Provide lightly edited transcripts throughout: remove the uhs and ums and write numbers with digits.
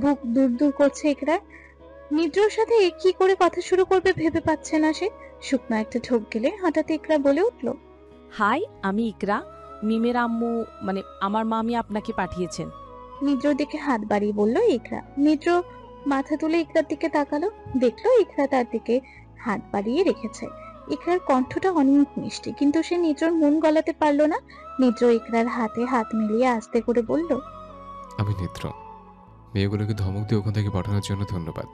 বুক দূর দূর করছে ইকরার। নিদ্রর সাথে কি করে কথা শুরু করবে ভেবে পাচ্ছে না সে। শুকনো একটা ঢোক গেলে হঠাৎ ইকরা বলে উঠল, হাই, আমি ইকরা। মিমের আম্মু, মানে আমার মামি আপনাকে পাঠিয়েছেন। নিদ্রর দিকে হাত বাড়িয়ে বলল ইকরা। নিদ্র মাথা তুলে ইকরার দিকে তাকালো, দেখলো ইকরা তার দিকে হাত বাড়িয়ে রেখেছে। ইকরার কণ্ঠটা অনেক মিষ্টি, কিন্তু সে নিদ্রর মন গলাতে পারলো না। নিদ্র ইকরার হাতে হাত মিলিয়ে আস্তে করে বলল, আমি নিদ্র। মেয়েগুলোকে ধমক দিয়ে ওখান থেকে পাঠানোর জন্য ধন্যবাদ।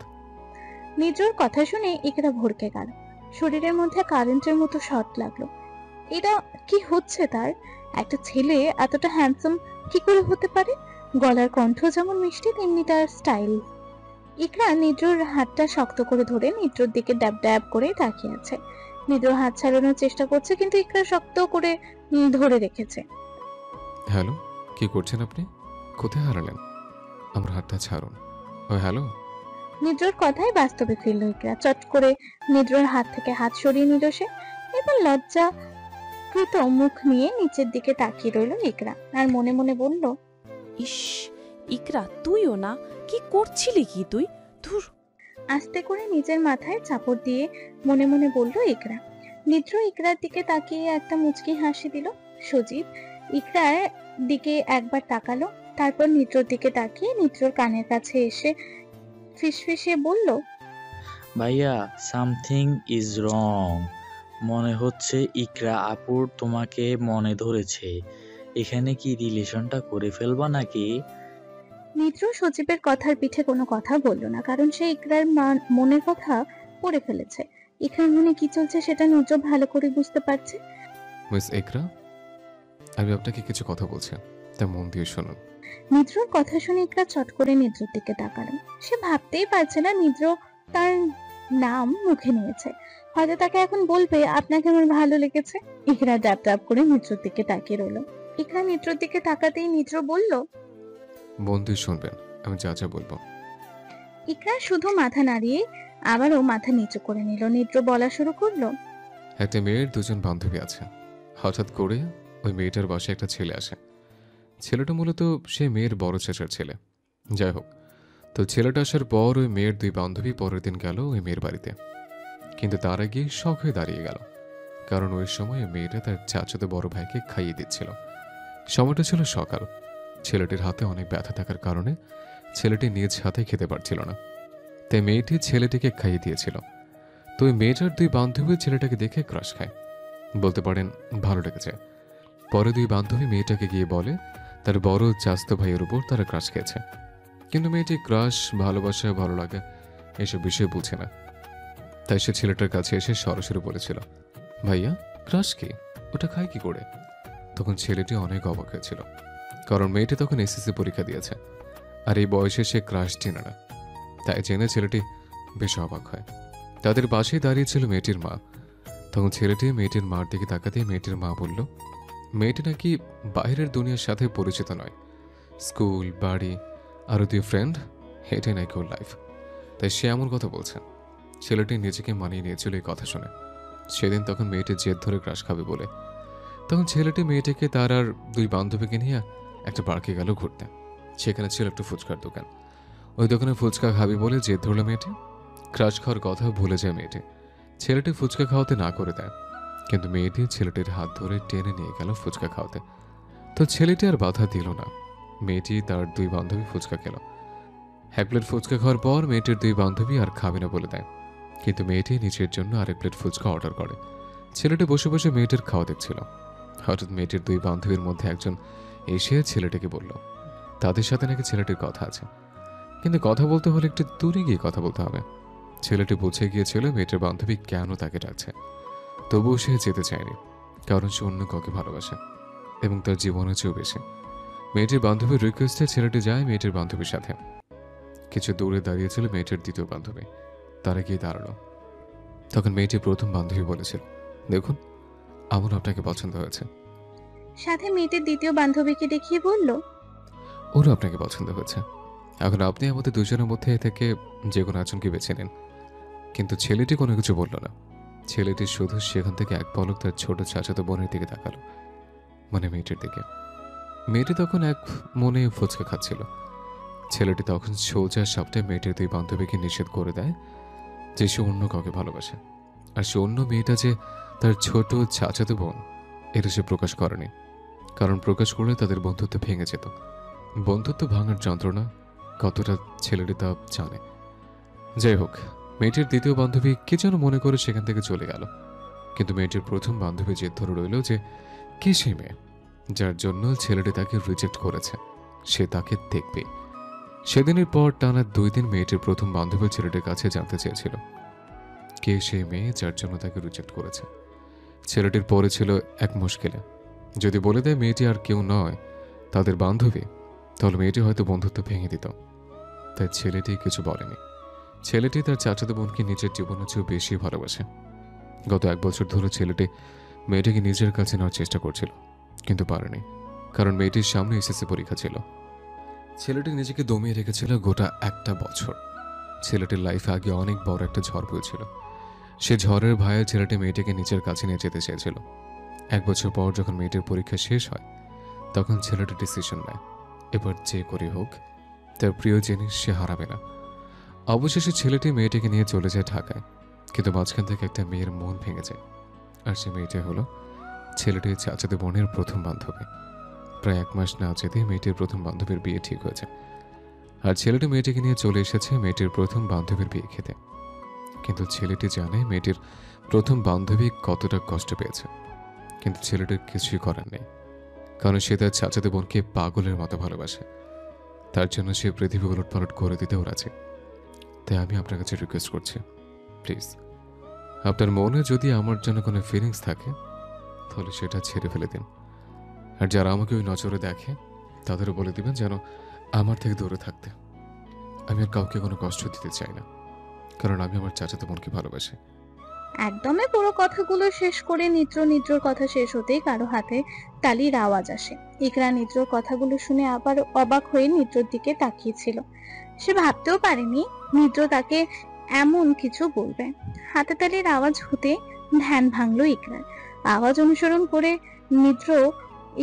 নিদ্রর কথা শুনে ইকরা ভড়কে গেল। শরীরের মধ্যে কারেন্টের মতো শর্ট লাগলো। এটা কি হচ্ছে তার? একটা ছেলে এতটা হ্যান্ডসাম কি করে হতে পারে? গলার কণ্ঠ যেমন মিষ্টি, তেমনি তার স্টাইল। ইকরা নিদ্রর হাতটা শক্ত করে ধরে নিদ্রর দিকে ড্যাব ড্যাব করে তাকিয়ে আছে। নিদ্র হাত ছাড়ানোর চেষ্টা করছে, কিন্তু ইকরা শক্ত করে ধরে রেখেছে। হ্যালো, কি করছেন আপনি? কোথায় হারালেন? আমার হাতটা ছাড়ুন। ও হ্যালো। নিদ্রর কথায় বাস্তবে ফিরল ইকরা। চট করে নিদ্রর হাত থেকে হাত সরিয়ে নিল সে। এবার লজ্জা কৃত মুখ নিয়ে নিচের দিকে তাকিয়ে রইল ইকরা, আর মনে মনে বলল, ইস, ইকরা তুইও না, কি করছিলি কি তুই? ধুর। আস্তে করে নিজের মাথায় চাপড় দিয়ে মনে মনে বলল ইকরা। নিদ্র ইকরার দিকে তাকিয়ে একটা মুচকি হাসি দিল। সজীব ইকরার দিকে একবার তাকালো, তারপর নিদ্রর দিকে তাকিয়ে নিদ্রর কানের কাছে এসে ফিসফিসিয়ে বলল, ভাইয়া, সামথিং ইজ রং। মনে হচ্ছে ইকরা আপুর তোমাকে মনে ধরেছে। এখানে কি রিলেশনটা করে ফেলবা নাকি? নিদ্র সজীবের কথার পিঠে কোনো কথা বলল না, কারণ সে ইকরার মনের কথা পড়ে ফেলেছে। ইকরার মনে কি চলছে সেটা নিদ্র ভালো করে বুঝতে পারছে। মিস একরা, আমি আপনাকে কিছু কথা বলছি, তা মন দিয়ে শুনুন। নিদ্রর কথা শুনে ইকরা চট করে নিদ্রর দিকে তাকালো। সে ভাবতেই পারছে না নিদ্র তার নাম মুখে নিয়েছে। হয়তো তাকে এখন বলবে, আপনাকে আমার ভালো লেগেছে। ইকরা ডাব ডাব করে নিদ্রর দিকে তাকিয়ে রইল। ইকরা নিদ্রর দিকে তাকাতেই নিদ্র বলল, মন দিয়ে শুনবেন, আমি যা যা বলবো। ইকরা শুধু মাথা নাড়িয়ে আবারও মাথা নিচু করে নিল। নিদ্র বলা শুরু করলো, একটা মেয়ের দুজন বান্ধবী আছে। হঠাৎ করে ওই মেয়েটার বাসায় একটা ছেলে আসে। ছেলেটা মূলত সে মেয়ের বড় চাচার ছেলে। যাই হোক, তো ছেলেটা আসার পর ওই মেয়ের দুই বান্ধবী পরের দিন গেল ওই মেয়ের বাড়িতে। কিন্তু তার আগে শখ হয়ে দাঁড়িয়ে গেল, কারণ ওই সময় ওই মেয়েটা তার চাচাতো বড় ভাইকে খাইয়ে দিচ্ছিল। সময়টা ছিল সকাল। ছেলেটির হাতে অনেক ব্যথা থাকার কারণে ছেলেটি নিজ হাতে খেতে পারছিল না, তাই মেয়েটি ছেলেটিকে খাইয়ে দিয়েছিল। তো ওই মেয়েটার দুই বান্ধবী ছেলেটাকে দেখে ক্রাশ খায়, বলতে পারেন ভালো লেগেছে। পরে দুই বান্ধবী মেয়েটাকে গিয়ে বলে তার বড় চাস্তো ভাইয়ের উপর তারা ক্রাশ খেয়েছে। কিন্তু মেয়েটি ক্রাশ, ভালোবাসা, ভালো লাগা এসব বিষয় বুঝে না। তাই সে ছেলেটার কাছে এসে সরাসরি বলেছিল, ভাইয়া ক্রাশ কি, ওটা খায় কি করে? তখন ছেলেটি অনেক অবাক হয়েছিল, কারণ মেয়েটি তখন এসএসসি পরীক্ষা দিয়েছে, আর এই বয়সে সে ক্রাশ চেনে না। তাই জেনে ছেলেটি বেশ অবাক হয়। তাদের পাশেই দাঁড়িয়েছিল মেয়েটির মা। তখন ছেলেটি মেয়েটির মার দিকে তাকাতে মেয়েটির মা বলল, মেয়েটি নাকি বাইরের দুনিয়ার সাথে পরিচিত নয়। স্কুল, বাড়ি, আরও দুই ফ্রেন্ড, এটাই নাকি ওর লাইফ। তাই সে এমন কথা বলছে। ছেলেটি নিজেকে মানিয়ে নিয়েছিল এই কথা শুনে। সেদিন তখন মেয়েটির জেদ ধরে ক্রাশ খাবে বলে তখন ছেলেটি মেয়েটিকে তার আর দুই বান্ধবীকে নিয়ে একটা পার্কে গেল ঘুরতে। সেখানে ছিল একটা ফুচকার দোকান। ওই দোকানে ফুচকা খাবি বলে জেদ ধরল মেয়েটি। ক্রাশ খাওয়ার কথা ভুলে যায় মেয়েটি। ছেলেটি ফুচকা খাওয়াতে না করে দেয়, কিন্তু মেয়েটি ছেলেটির হাত ধরে টেনে নিয়ে গেল ফুচকা খাওয়াতে। তো ছেলেটি আর বাধা দিল না। মেয়েটি তার দুই বান্ধবী ফুচকা খেল। এক প্লেট ফুচকা খাওয়ার পর মেয়েটির দুই বান্ধবী আর খাবে না বলে দেয়, কিন্তু মেয়েটি নিজের জন্য আরেক প্লেট ফুচকা অর্ডার করে। ছেলেটি বসে বসে মেয়েটির খাওয়া দেখছিল। হঠাৎ মেয়েটির দুই বান্ধবীর মধ্যে একজন এসে ছেলেটিকে বলল তাদের সাথে নাকি ছেলেটির কথা আছে, কিন্তু কথা বলতে হলে একটু দূরে গিয়ে কথা বলতে হবে। ছেলেটি বুঝে গিয়েছিল মেয়েটির বান্ধবী কেন তাকে ডাকছে, তবুও সে যেতে চায়নি, কারণ সে অন্য কাউকে ভালোবাসে এবং তার জীবনের চেয়েও বেশি। মেয়েটির বান্ধবীর রিকোয়েস্টে ছেলেটি যায় মেয়েটির বান্ধবীর সাথে। কিছু দূরে দাঁড়িয়েছিল মেয়েটির দ্বিতীয় বান্ধবী। তারা গিয়ে দাঁড়ালো। তখন মেয়েটির প্রথম বান্ধবী বলেছিল, দেখুন আমার আপনাকে পছন্দ হয়েছে। সাথে মেয়েটির দ্বিতীয় বান্ধবীকে দেখিয়ে বলল, ওরও আপনাকে পছন্দ হয়েছে। এখন আপনি আমাদের দুজনের মধ্যে থেকে যে কোনো একজনকে বেছে নিন। কিন্তু ছেলেটি কোনো কিছু বলল না। ছেলেটি শুধু সেখান থেকে এক পলক তার ছোট চাচাতো বোনের দিকে তাকালো, মানে মেয়েটির দিকে। মেয়েটি তখন এক মনে ফুচকা খাচ্ছিল। ছেলেটি তখন সোজা সাপটায় মেয়েটির দুই বান্ধবীকে নিষেধ করে দেয় যে সে অন্য কাউকে ভালোবাসে, আর সে অন্য মেয়েটা যে তার ছোট চাচাতো বোন এটা সে প্রকাশ করেনি, কারণ প্রকাশ করলে তাদের বন্ধুত্ব ভেঙে যেত। বন্ধুত্ব ভাঙার যন্ত্রণা কতটা ছেলেটি তা জানে। যাই হোক, মেয়েটির দ্বিতীয় বান্ধবী কে যেন মনে করে সেখান থেকে চলে গেল, কিন্তু মেয়েটির প্রথম বান্ধবী জেদ ধরে রইল যে কে সেই মেয়ে যার জন্য ছেলেটি তাকে রিজেক্ট করেছে, সে তাকে দেখবে। সেদিনের পর টানা 2 দিন মেয়েটির প্রথম বান্ধবী ছেলেটির কাছে জানতে চেয়েছিল কে সেই মেয়ে যার জন্য তাকে রিজেক্ট করেছে। ছেলেটির পরে ছিল এক মুশকিলে, যদি বলে দেয় মেয়েটি আর কেউ নয় তাদের বান্ধবী, তাহলে মেয়েটি হয়তো বন্ধুত্ব ভেঙে দিত। তাই ছেলেটি কিছু বলেনি। ছেলেটি তার চাচাতো বোনকে নিজের জীবনের চেয়েও বেশি ভালোবাসে। গত 1 বছর ধরে ছেলেটি মেয়েটিকে নিজের কাছে নেওয়ার চেষ্টা করছিল, কিন্তু পারেনি, কারণ মেয়েটির সামনে এসএসসি পরীক্ষা ছিল। ছেলেটি নিজেকে দমিয়ে রেখেছিল গোটা 1টা বছর। ছেলেটির লাইফে আগে অনেক বড় একটা ঝড় বইছিল। সে ঝড়ের ভয়ে ছেলেটি মেয়েটিকে নিজের কাছে নিয়ে যেতে চেয়েছিল। 1 বছর পর যখন মেয়েটির পরীক্ষা শেষ হয়, তখন ছেলেটি ডিসিশন নেয় এবার যে করে হোক তার প্রিয় জিনিস সে হারাবে না। অবশেষে ছেলেটি মেয়েটিকে নিয়ে চলে যায় ঢাকায়, কিন্তু মাঝখান থেকে একটা মেয়ের মন ভেঙে যায়, আর সে মেয়েটি হলো ছেলেটির চাচাতো বোনের প্রথম বান্ধবী। প্রায় 1 মাস না যেতেই মেয়েটির প্রথম বান্ধবীর বিয়ে ঠিক হয়েছে, আর ছেলেটি মেয়েটিকে নিয়ে চলে এসেছে মেয়েটির প্রথম বান্ধবীর বিয়ে খেতে। কিন্তু ছেলেটি জানে মেয়েটির প্রথম বান্ধবী কতটা কষ্ট পেয়েছে, কিন্তু ছেলেটির কিছুই করার নেই, কারণ সে তার চাচাতো বোনকে পাগলের মতো ভালোবাসে। তার জন্য সে পৃথিবী উলটপালট করে দিতেও রাজি। তাই আমি আপনার কাছে রিকোয়েস্ট করছি, প্লিজ আপনার মনে যদি আমার জন্য কোনো ফিলিংস থাকে তাহলে সেটা ছেড়ে ফেলে দিন। আর যারা আমাকে ওই নজরে দেখে তাদেরও বলে দিবেন যেন আমার থেকে দূরে থাকতে। আমি আর কাউকে কোনো কষ্ট দিতে চাই না, কারণ আমি আমার চাচাতো বোনকে ভালোবাসি। একদমই পুরো কথাগুলো শেষ করে নিদ্রর কথা শেষ হতেই কারো হাতে তালির আওয়াজ আসে। ইকরা নিদ্রর কথাগুলো শুনে আবার অবাক হয়ে নিদ্রর দিকে তাকিয়েছিল। সে ভাবতেও পারেনি নিদ্র তাকে এমন কিছু বলবে। হাতে তালির আওয়াজ হতে ধ্যান ভাঙলো ইকরার। আওয়াজ অনুসরণ করে নিদ্র,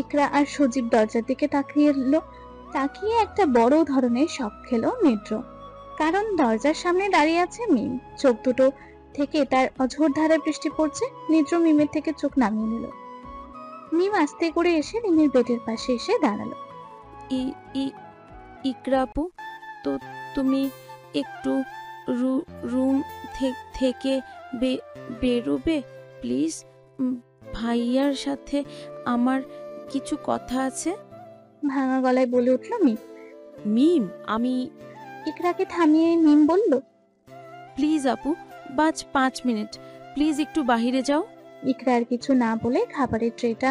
ইকরা আর সজীব দরজার দিকে তাকিয়ে একটা বড় ধরনের শক খেলো নিদ্র, কারণ দরজার সামনে দাঁড়িয়ে আছে মিম। চোখ দুটো থেকে তার অঝোর ধারায় বৃষ্টি পড়ছে। নিদ্র মিমের থেকে চোখ নামিয়ে নিল। মিম আস্তে করে এসে মিমের বেডের পাশে এসে দাঁড়ালো। ইকরা আপু, তো তুমি একটু রুম থেকে বেরোবে প্লিজ? ভাইয়ার সাথে আমার কিছু কথা আছে। ভাঙা গলায় বলে উঠল মিম। মিম, আমি ইকরাকে থামিয়ে মিম বলল, প্লিজ আপু, 5 মিনিট প্লিজ, একটু বাহিরে যাও। ইকরা আর কিছু না বলে খাবারের ট্রেটা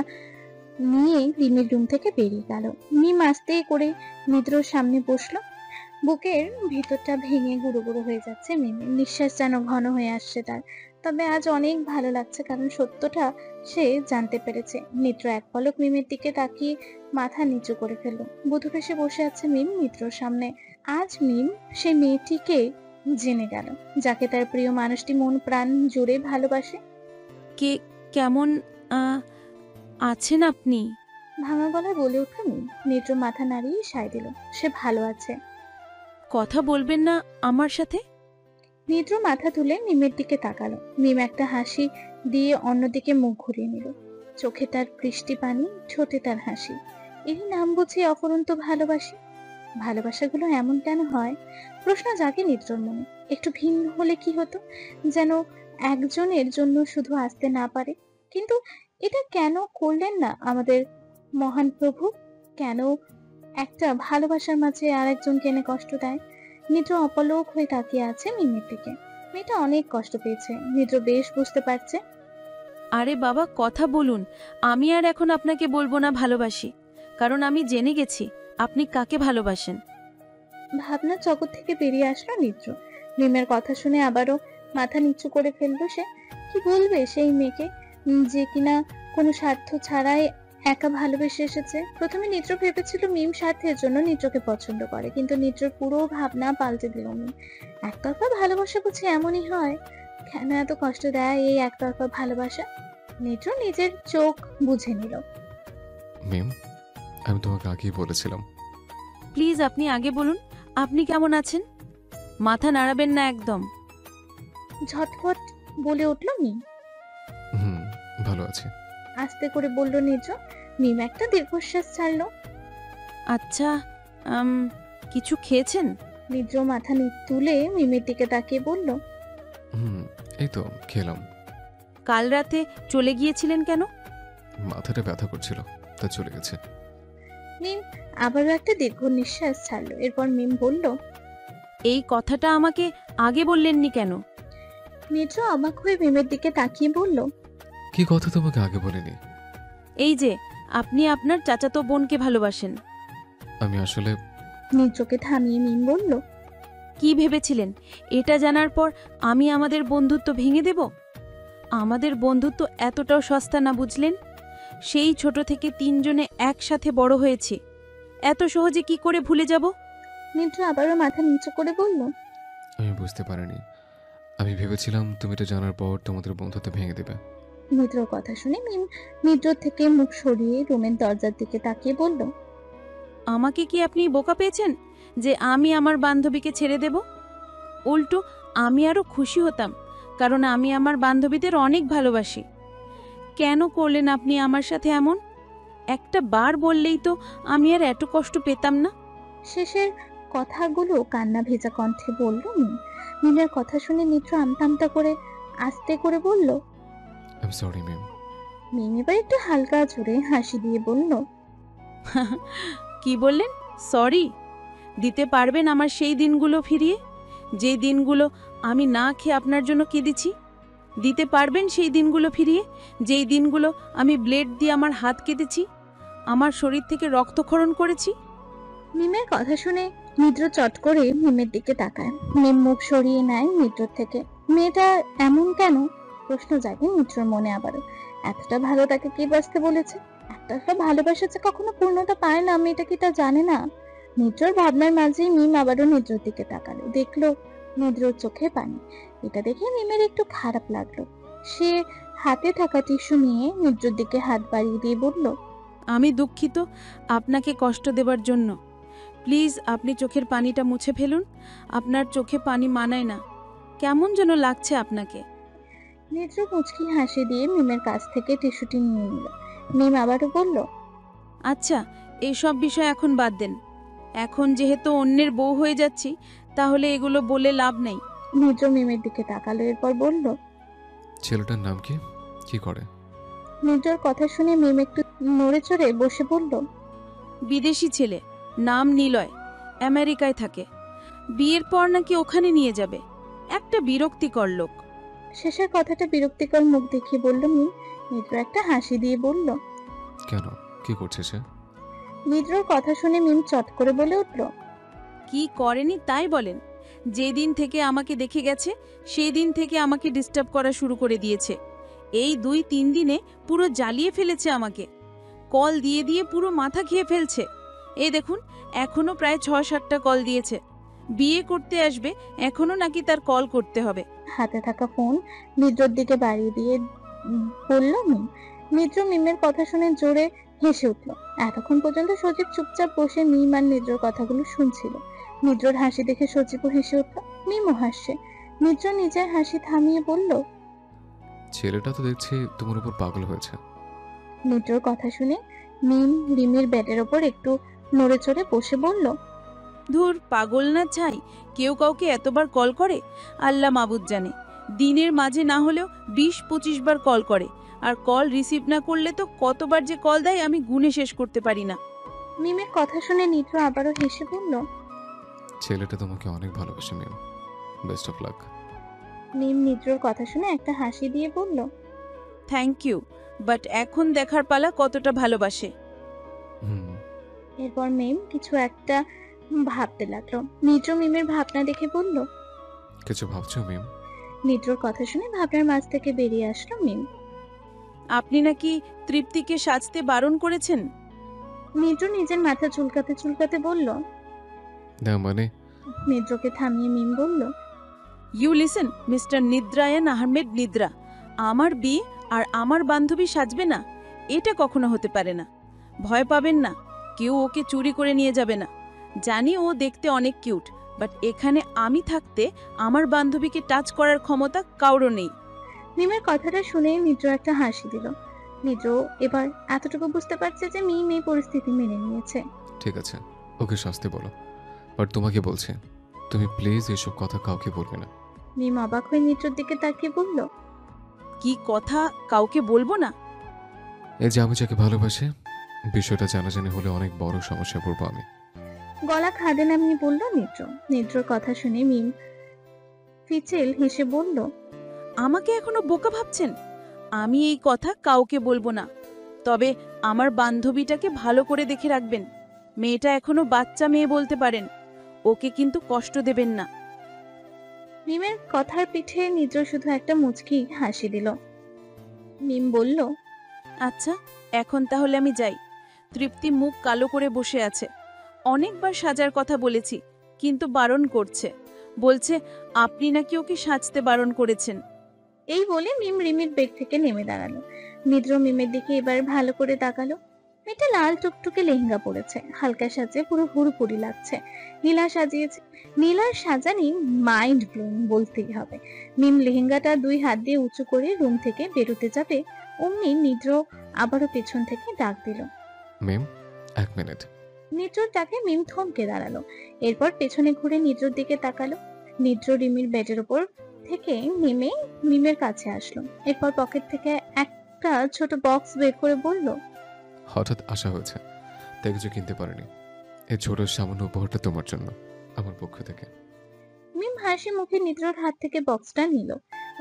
নিয়ে মিমের রুম থেকে বেরিয়ে গেল। মিম আস্তে করে নিদ্রর সামনে বসলো। বুকের ভিতরটা ভেঙে গুঁড়ো গুঁড়ো হয়ে যাচ্ছে মিমের। নিঃশ্বাস যেন ঘন হয়ে আসছে তার। তবে আজ অনেক ভালো লাগছে, কারণ সত্যটা সে জানতে পেরেছে। নিদ্র এক পলক মিমের দিকে তাকিয়ে মাথা নিচু করে ফেলল। বধূবেশে বসে আছে মিম নিদ্রর সামনে। আজ মিম সেই মেয়েটিকে জেনে গেল, যাকে তার প্রিয় মানুষটি মন প্রাণ জুড়ে ভালোবাসে। কেমন আছেন আপনি? ভাঙা গলায় বলে উঠল মিম। নিদ্র মাথা নাড়িয়ে সায় দিল, সে ভালো আছে। কথা বলবেন না আমার সাথে? নিদ্র মাথা তুলে মিমের দিকে তাকালো। মিম একটা হাসি দিয়ে অন্যদিকে মুখ ঘুরিয়ে নিল। চোখে তার বৃষ্টি পানি, ঠোঁটে তার হাসি। এই নাম বুঝে অফুরন্ত ভালোবাসি। ভালোবাসাগুলো এমন কেন হয়? প্রশ্ন জাগে নিদ্রর মনে। একটু ভিন্ন হলে কি হতো? যেন একজনের জন্য শুধু আসতে না পারে। কিন্তু এটা কেন করলেন না আমাদের মহান প্রভু? কেন একটা ভালোবাসার মাঝে আরেকজনকে এনে কষ্ট দেয়? নিদ্র অপলক হয়ে তাকিয়ে আছে মিমের দিকে। মেয়েটা অনেক কষ্ট পেয়েছে, নিদ্র বেশ বুঝতে পারছে। আরে বাবা, কথা বলুন। আমি আর এখন আপনাকে বলবো না ভালোবাসি, কারণ আমি জেনে গেছি আপনি কাকে ভালোবাসেন। ভাবনার জগৎ থেকে বেরিয়ে আসলো নিদ্র। মিমের কথা শুনে আবারও মাথা নিচু করে ফেললো সে। কি বলবে সেই মেয়েকে, যে কিনা কোনো স্বার্থ ছাড়াই একা ভালোবেসে এসেছে? প্রথমে নিদ্র ভেবেছিল মিম স্বার্থের জন্য নিদ্রকে পছন্দ করে, কিন্তু নিদ্রর পুরো ভাবনা পাল্টে দিল মিম। একতরফা ভালোবাসা বুঝি এমনই হয়? কেন এত কষ্ট দেয় এই একতরফা ভালোবাসা? নিদ্র নিজের চোখ বুঝে নিল। মিম, আমি তোমাকে আগেই বলেছিলাম। প্লিজ আপনি আগে বলুন, আপনি কেমন আছেন? মাথা নাড়াবেন না একদম। ঝটপট বলে উঠল মিম। হুম, ভালো আছি। আস্তে করে বলল নিজ। মিম একটা দীর্ঘশ্বাস ছাড়লো। আচ্ছা, কিছু খেয়েছেন? নিজ মাথা তুলে মিমের দিকে তাকিয়ে বলল, হুম, এই তো খেলাম। কাল রাতে চলে গিয়েছিলেন কেন? মাথাটা ব্যথা করছিল, তা চলে গেছে। মিম আবারও একটা দীর্ঘ নিঃশ্বাস ছাড়লো। এরপর মিম বলল, এই কথাটা আমাকে আগে বললেননি কেন? নিজ অবাক হয়ে মিমের দিকে তাকিয়ে বলল, কি কথা তোমাকে আগে বলিনি? এই যে আপনি আপনার চাচাতো বোনকে ভালোবাসেন। আমি আসলে নিজকে থামিয়ে মিম বলল, কি ভেবেছিলেন এটা জানার পর আমি আমাদের বন্ধুত্ব ভেঙে দেব? আমাদের বন্ধুত্ব এতটাও সস্তা না, বুঝলেন? সেই ছোট থেকে তিনজনে একসাথে বড় হয়েছি, এত সহজে কি করে ভুলে যাব? নিজ আবারও মাথা নিচু করে বলল, আমি বুঝতে পারিনি। আমি ভেবেছিলাম তুমি এটা জানার পর তোমাদের বন্ধুত্ব ভেঙে দেবে। মিত্রর কথা শুনে মিম নিজ থেকে মুখ সরিয়ে রুমের দরজার দিকে তাকিয়ে বলল, আমাকে কি আপনি বোকা পেয়েছেন যে আমি আমার বান্ধবীকে ছেড়ে দেব? উল্টো আমি আরো খুশি হতাম, কারণ আমি আমার বান্ধবীদের অনেক ভালোবাসি। কেন করলেন আপনি আমার সাথে এমন? একটা বার বললেই তো আমি আর এত কষ্ট পেতাম না। শেষের কথাগুলো কান্না ভেজা কণ্ঠে বলল মিম। মিমের কথা শুনে নিত্র আমতা আমতা করে আস্তে করে বলল, আই এম সরি ম্যাম। মিম এবার একটু হালকা জোরে হাসি দিয়ে বলল, কি বললেন? সরি? দিতে পারবেন আমার সেই দিনগুলো ফিরিয়ে, যেই দিনগুলো আমি না খেয়ে আপনার জন্য কেঁদেছি? দিতে পারবেন সেই দিনগুলো ফিরিয়ে, যেই দিনগুলো আমি ব্লেড দিয়ে আমার হাত কেটেছি, আমার শরীর থেকে রক্তক্ষরণ করেছি? মিমের কথা শুনে নিদ্র চট করে মিমের দিকে তাকায়। মিম মুখ সরিয়ে নেয় নিদ্রর থেকে। মেয়েটা এমন কেন? প্রশ্ন জাগে নিদ্রর মনে আবারও। এতটা ভালো তাকে কে বাঁচতে বলেছে? একটা ভালোবাসা যে কখনো পূর্ণতা পায় না, মেয়েটা কি তা জানে না? নিদ্রর ভাবনার মাঝেই মিম আবারও নিদ্রর দিকে তাকালো। দেখলো নিদ্রর চোখে পানি। এটা দেখে মিমের একটু খারাপ লাগলো। সে হাতে থাকা টিস্যু নিয়ে নিদ্রর দিকে হাত বাড়িয়ে দিয়ে বলল, আমি দুঃখিত আপনাকে কষ্ট দেবার জন্য। প্লিজ আপনি চোখের পানিটা মুছে ফেলুন। আপনার চোখে পানি মানায় না, কেমন যেন লাগছে আপনাকে। নিদ্র মুচকি হাসি দিয়ে মিমের কাছ থেকে টিস্যুটি নিয়ে নিল। মিম আবারও বলল, আচ্ছা, এইসব বিষয় এখন বাদ দেন। এখন যেহেতু অন্যের বউ হয়ে যাচ্ছি, তাহলে এগুলো বলে লাভ নেই। নিদ্র মিমের দিকে তাকালো। এরপর বলল, ছেলেটার নাম কি? কি করে? নিদ্রর কথা শুনে মিম একটু নড়ে চড়ে বসে বলল, বিদেশি ছেলে, নাম নিলয়, আমেরিকায় থাকে। বিয়ের পর নাকি ওখানে নিয়ে যাবে। একটা বিরক্তিকর লোক। শেষের কথাটা বিরক্তিকর মুখ দেখিয়ে বলল মিম। নিদ্র একটা হাসি দিয়ে বলল, কেন? কি করছে সে? নিদ্রর কথা শুনে মিম চট করে বলে উঠল, কি করেনি তাই বলেন? যেদিন থেকে আমাকে দেখে গেছে, সেই দিন থেকে আমাকে ডিস্টার্ব করা শুরু করে দিয়েছে। এই 2-3 দিনে পুরো জ্বালিয়ে ফেলেছে আমাকে। কল দিয়ে দিয়ে পুরো মাথা খেয়ে ফেলছে। এই দেখুন, এখনো প্রায় 6-7টা কল দিয়েছে। বিয়ে করতে আসবে, এখনো নাকি তার কল করতে হবে। হাতে থাকা ফোন নিদ্রর দিকে বাড়িয়ে দিয়ে বলল মিম। নিদ্র মিমের কথা শুনে জোরে হেসে উঠল। এতক্ষণ পর্যন্ত সজীব চুপচাপ বসে মিম আর নিদ্রর কথাগুলো শুনছিল। নিদ্রর হাসি দেখে সজীবও হেসে উঠল, মিমও হাসছে। নিদ্র নিজের হাসি থামিয়ে বলল, ছেলেটা তো দেখছি তোমার উপর পাগল হয়েছে। নিদ্রর কথা শুনে মিম রিমির বেডের ওপর একটু নড়ে চড়ে বসে বলল, ধুর, পাগল না ছাই, কেউ কাউকে এতবার কল করে? আল্লাহ মাবুদ জানে। দিনের মাঝে না হলেও 20-25 বার কল করে, আর কল রিসিভ না করলে তো কতবার যে কল দেয় আমি গুণে শেষ করতে পারি না। মিমের কথা শুনে নিদ্র আবারও হেসে বলল, ছেলেটা তোমাকে অনেক ভালোবাসে ma'am. Best of luck. Mim নিদ্রর কথা শুনে একটা হাসি দিয়ে বলল, থ্যাংক ইউ, বাট এখন দেখার পালা কতটা ভালোবাসে। হুম। এরপর মিম কিছু একটা ভাবতে লাগলো। নিদ্র মিমের ভাবনা দেখে বলল, কিছু ভাবছো ম্যাম? নিদ্রর কথা শুনে ভাবনার মাঝ থেকে বেরিয়ে আসলো মিম। আপনি নাকি তৃপ্তিকে সাজতে বারণ করেছেন? নিদ্র নিজের মাথা চুলকাতে চুলকাতে বলল। না মানে? নিদ্রকে থামিয়ে মিম বলল, ইউ লিসেন মিস্টার নিদ্রায়ন আহমেদ নিদ্রা, আমার বিয়ে আর আমার বান্ধবী সাজবে না, এটা কখনো হতে পারে না। ভয় পাবেন না, কেউ ওকে চুরি করে নিয়ে যাবে না। জানি ও দেখতে অনেক কিউট, বাট এখানে আমি থাকতে আমার বান্ধবীকে টাচ করার ক্ষমতা কারো নেই। মিমের কথাটা শুনে নিদ্র একটা হাসি দিল। নিদ্র এবার এতটুকু বুঝতে পারছে যে মিম এই পরিস্থিতি মেনে নিয়েছে। ঠিক আছে, ওকে শাস্তি বলো, বাট তোমাকে বলছি তুমি প্লিজ এসব কথা কাউকে বলবে না। মিম অবাক হয়ে নিদ্রর দিকে তাকিয়ে বলল, কি কথা কাউকে বলবো না? এই যে আমি যাকে ভালোবাসি, বিষয়টা জানাজানি হলে অনেক বড় সমস্যা পড়বো আমি। গলা খাদে নামিয়ে বলল নিদ্র। নিদ্রর কথা শুনে মিম ফিচেল হেসে বলল, আমাকে এখনো বোকা ভাবছেন? আমি এই কথা কাউকে বলবো না। তবে আমার বান্ধবীটাকে ভালো করে দেখে রাখবেন। মেয়েটা এখনো বাচ্চা মেয়ে বলতে পারেন। ওকে কিন্তু কষ্ট দেবেন না। মিমের কথার পিঠে নিদ্র শুধু একটা মুচকি হাসি দিল। মিম বলল, আচ্ছা, এখন তাহলে আমি যাই। তৃপ্তি মুখ কালো করে বসে আছে। অনেকবার সাজার কথা বলেছি, কিন্তু বারণ করছে। বলছে আপনি নাকি ওকে সাজতে বারণ করেছেন। এই বলে মিম রিমির বেড থেকে নেমে দাঁড়ালো। নিদ্র মিমের দিকে এবার ভালো করে তাকালো। মেয়েটা লাল টুকটুকে লেহেঙ্গা পরেছে, হালকা সাজে পুরো হুড়ুপুরি লাগছে। নীলা সাজিয়েছে। নীলার সাজানি মাইন্ড ব্লোয়িং বলতেই হবে। মিম লেহেঙ্গাটা 2 হাত দিয়ে উঁচু করে রুম থেকে বেরোতে যাবে, অমনি নিদ্র আবারও পেছন থেকে ডাক দিল। মেম, 1 মিনিট। নিদ্রর ডাকে মিম থমকে দাঁড়ালো। এরপর পেছনে ঘুরে নিদ্রর দিকে তাকালো। নিদ্র রিমির বেডের উপর থেকে নেমে মিমের কাছে আসলো। এরপর পকেট থেকে একটা ছোট বক্স বের করে বলল, হঠাৎ আসা হয়েছে, তাই কিছু কিনতে পারিনি। এই ছোট সামান্য উপহারটা তোমার জন্য, আমার পক্ষ থেকে। মিম হাসি মুখে নিদ্রর হাত থেকে বক্সটা নিল।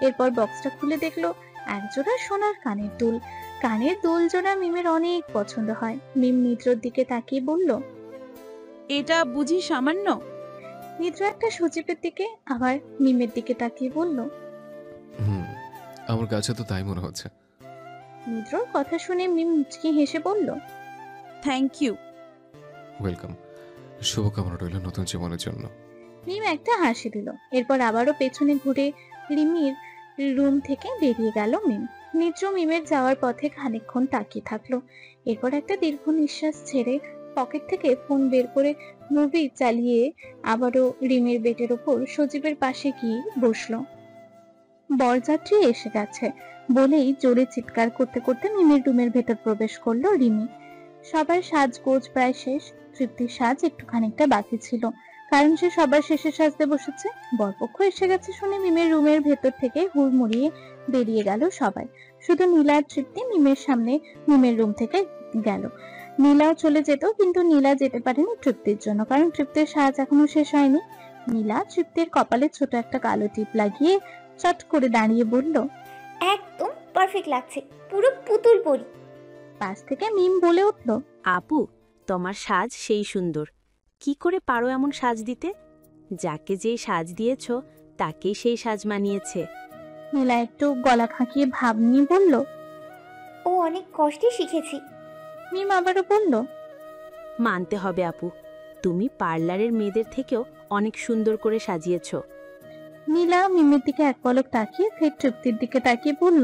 এরপর বক্সটা খুলে দেখলো একজোড়া সোনার কানের দুল। কানের দুল জোড়া মিমের অনেক পছন্দ হয়। মিম নিদ্রর দিকে তাকিয়ে বলল, এটা বুঝি সামান্য? নিদ্র একটা সজীবের দিকে আবার মিমের দিকে তাকিয়ে বলল। হুম, আমার কাছে তো তাই মনে হচ্ছে। নিদ্রর কথা শুনে মিম মুচকি হেসে বলল, থ্যাংক ইউ। ওয়েলকাম। শুভকামনা রইল নতুন জীবনের জন্য। মিম একটা হাসি দিল। এরপর আবারও পেছনে ঘুরে রিমির রুম থেকে বেরিয়ে গেল মিম। নিদ্র মিমের যাওয়ার পথে খানিকক্ষণ তাকিয়ে থাকলো। এরপর একটা দীর্ঘ নিঃশ্বাস ছেড়ে পকেট থেকে ফোন বের করে মুভি চালিয়ে আবারও রিমির বেডের ওপর সজীবের পাশে গিয়ে বসলো। বরযাত্রী এসে গেছে বলেই জোরে চিৎকার করতে করতে মিমের রুমের ভেতর প্রবেশ করলো রিমি। সবার সাজগোজ প্রায় শেষ। তৃপ্তির সাজ একটু খানিকটা বাকি ছিল, কারণ সে সবার শেষে সাজতে বসেছে। বরপক্ষ এসে গেছে শুনে মিমের রুমের ভেতর থেকে হুড়মুড়িয়ে বেরিয়ে গেল সবাই। শুধু নীলা আর তৃপ্তি মিমের সামনে মিমের রুম থেকে গেল। নীলাও চলে যেত, কিন্তু নীলা যেতে পারেনি তৃপ্তির জন্য, কারণ তৃপ্তির সাজ এখনো শেষ হয়নি। নীলা তৃপ্তির কপালে ছোট একটা কালো টিপ লাগিয়ে চট করে দাঁড়িয়ে বলল, একদম পারফেক্ট লাগছে, পুরো পুতুল পরি। পাশ থেকে মিম বলে উঠল, আপু, তোমার সাজ সেই সুন্দর। কি করে পারো এমন সাজ দিতে? যাকে যেই সাজ দিয়েছ তাকেই সেই সাজ মানিয়েছে। নীলা একটু গলা খাঁকিয়ে ভাব নিয়ে বলল। ও অনেক কষ্টে শিখেছি। মিম আবারও বলল, মানতে হবে আপু, তুমি পার্লারের মেয়েদের থেকেও অনেক সুন্দর করে সাজিয়েছ। নীলা মিমের দিকে এক পলক তাকিয়ে ফের তৃপ্তির দিকে তাকিয়ে বলল,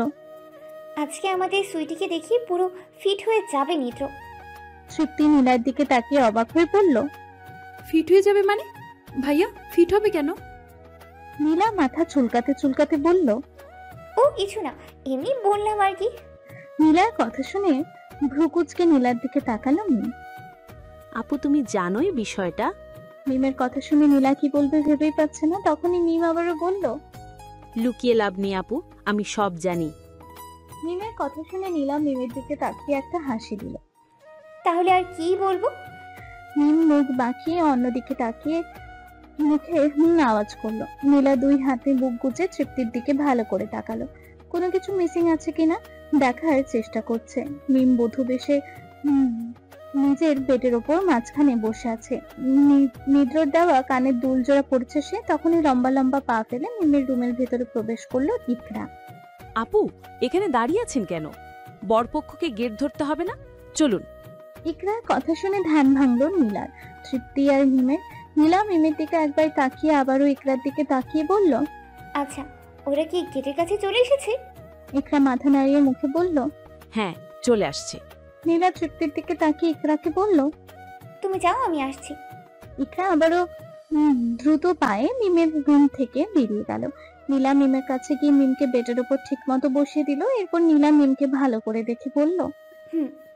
আজকে আমাদের সুইটিকে দেখিয়ে পুরো ফিট হয়ে যাবে নিদ্র। তৃপ্তি নীলার দিকে তাকিয়ে অবাক হয়ে বলল, ফিট হয়ে যাবে মানে? ভাইয়া ফিট হবে কেন? নীলা মাথা চুলকাতে চুলকাতে বলল। ও কিছু না, এমনি বললাম আর কি। নীলার কথা শুনে ভ্রুকুচকে নীলার দিকে তাকালো মিম। আপু, তুমি জানোই বিষয়টা? মিমের কথা শুনে নীলা কি বলবে ভেবেই পাচ্ছে না। তখনই মিম আবারও বলল, লুকিয়ে লাভ নেই আপু, আমি সব জানি। মিমের কথা শুনে নীলা মিমের দিকে তাকিয়ে একটা হাসি দিল। তাহলে আর কি বলবো? মিম মুখ বাঁকিয়ে অন্যদিকে তাকিয়ে মুখে আওয়াজ করলো। নীলা 2 হাতে বুক গুজে তৃপ্তির দিকে ভালো করে তাকালো। কোনো কিছু মিসিং আছে কিনা দেখার চেষ্টা করছে। মিম বধূ বেশে নিজের বেডের ওপর মাঝখানে বসে আছে। নিদ্রর দেওয়া কানের দুল জোড়া পড়ছে সে। তখনই লম্বা লম্বা পা ফেলে মিমের রুমের ভেতরে প্রবেশ করলো ইকরা। আপু, এখানে দাঁড়িয়ে আছেন কেন? বরপক্ষকে গেট ধরতে হবে না? চলুন। ইকরার কথা শুনে ধ্যান ভাঙলো নীলার। তৃপ্তি আর মিমের। নীলা মিমের দিকে একবার তাকিয়ে আবারও ইকরার দিকে তাকিয়ে বলল, আচ্ছা, ওরা কি গেটের কাছে চলে এসেছে? ইকরা মাথা নাড়িয়ে মুখে বলল। হ্যাঁ, চলে আসছে। নীলা তৃপ্তির দিকে তাকিয়ে ইকরাকে বলল, তুমি যাও, আমি আসছি। ইকরা আবারও দ্রুত পায়ে মিমের রুম থেকে বেরিয়ে গেল। নীলা মিমের কাছে গিয়ে মিমকে বেডের উপর ঠিক মতো বসিয়ে দিল। এরপর নীলা মিমকে ভালো করে দেখে বলল,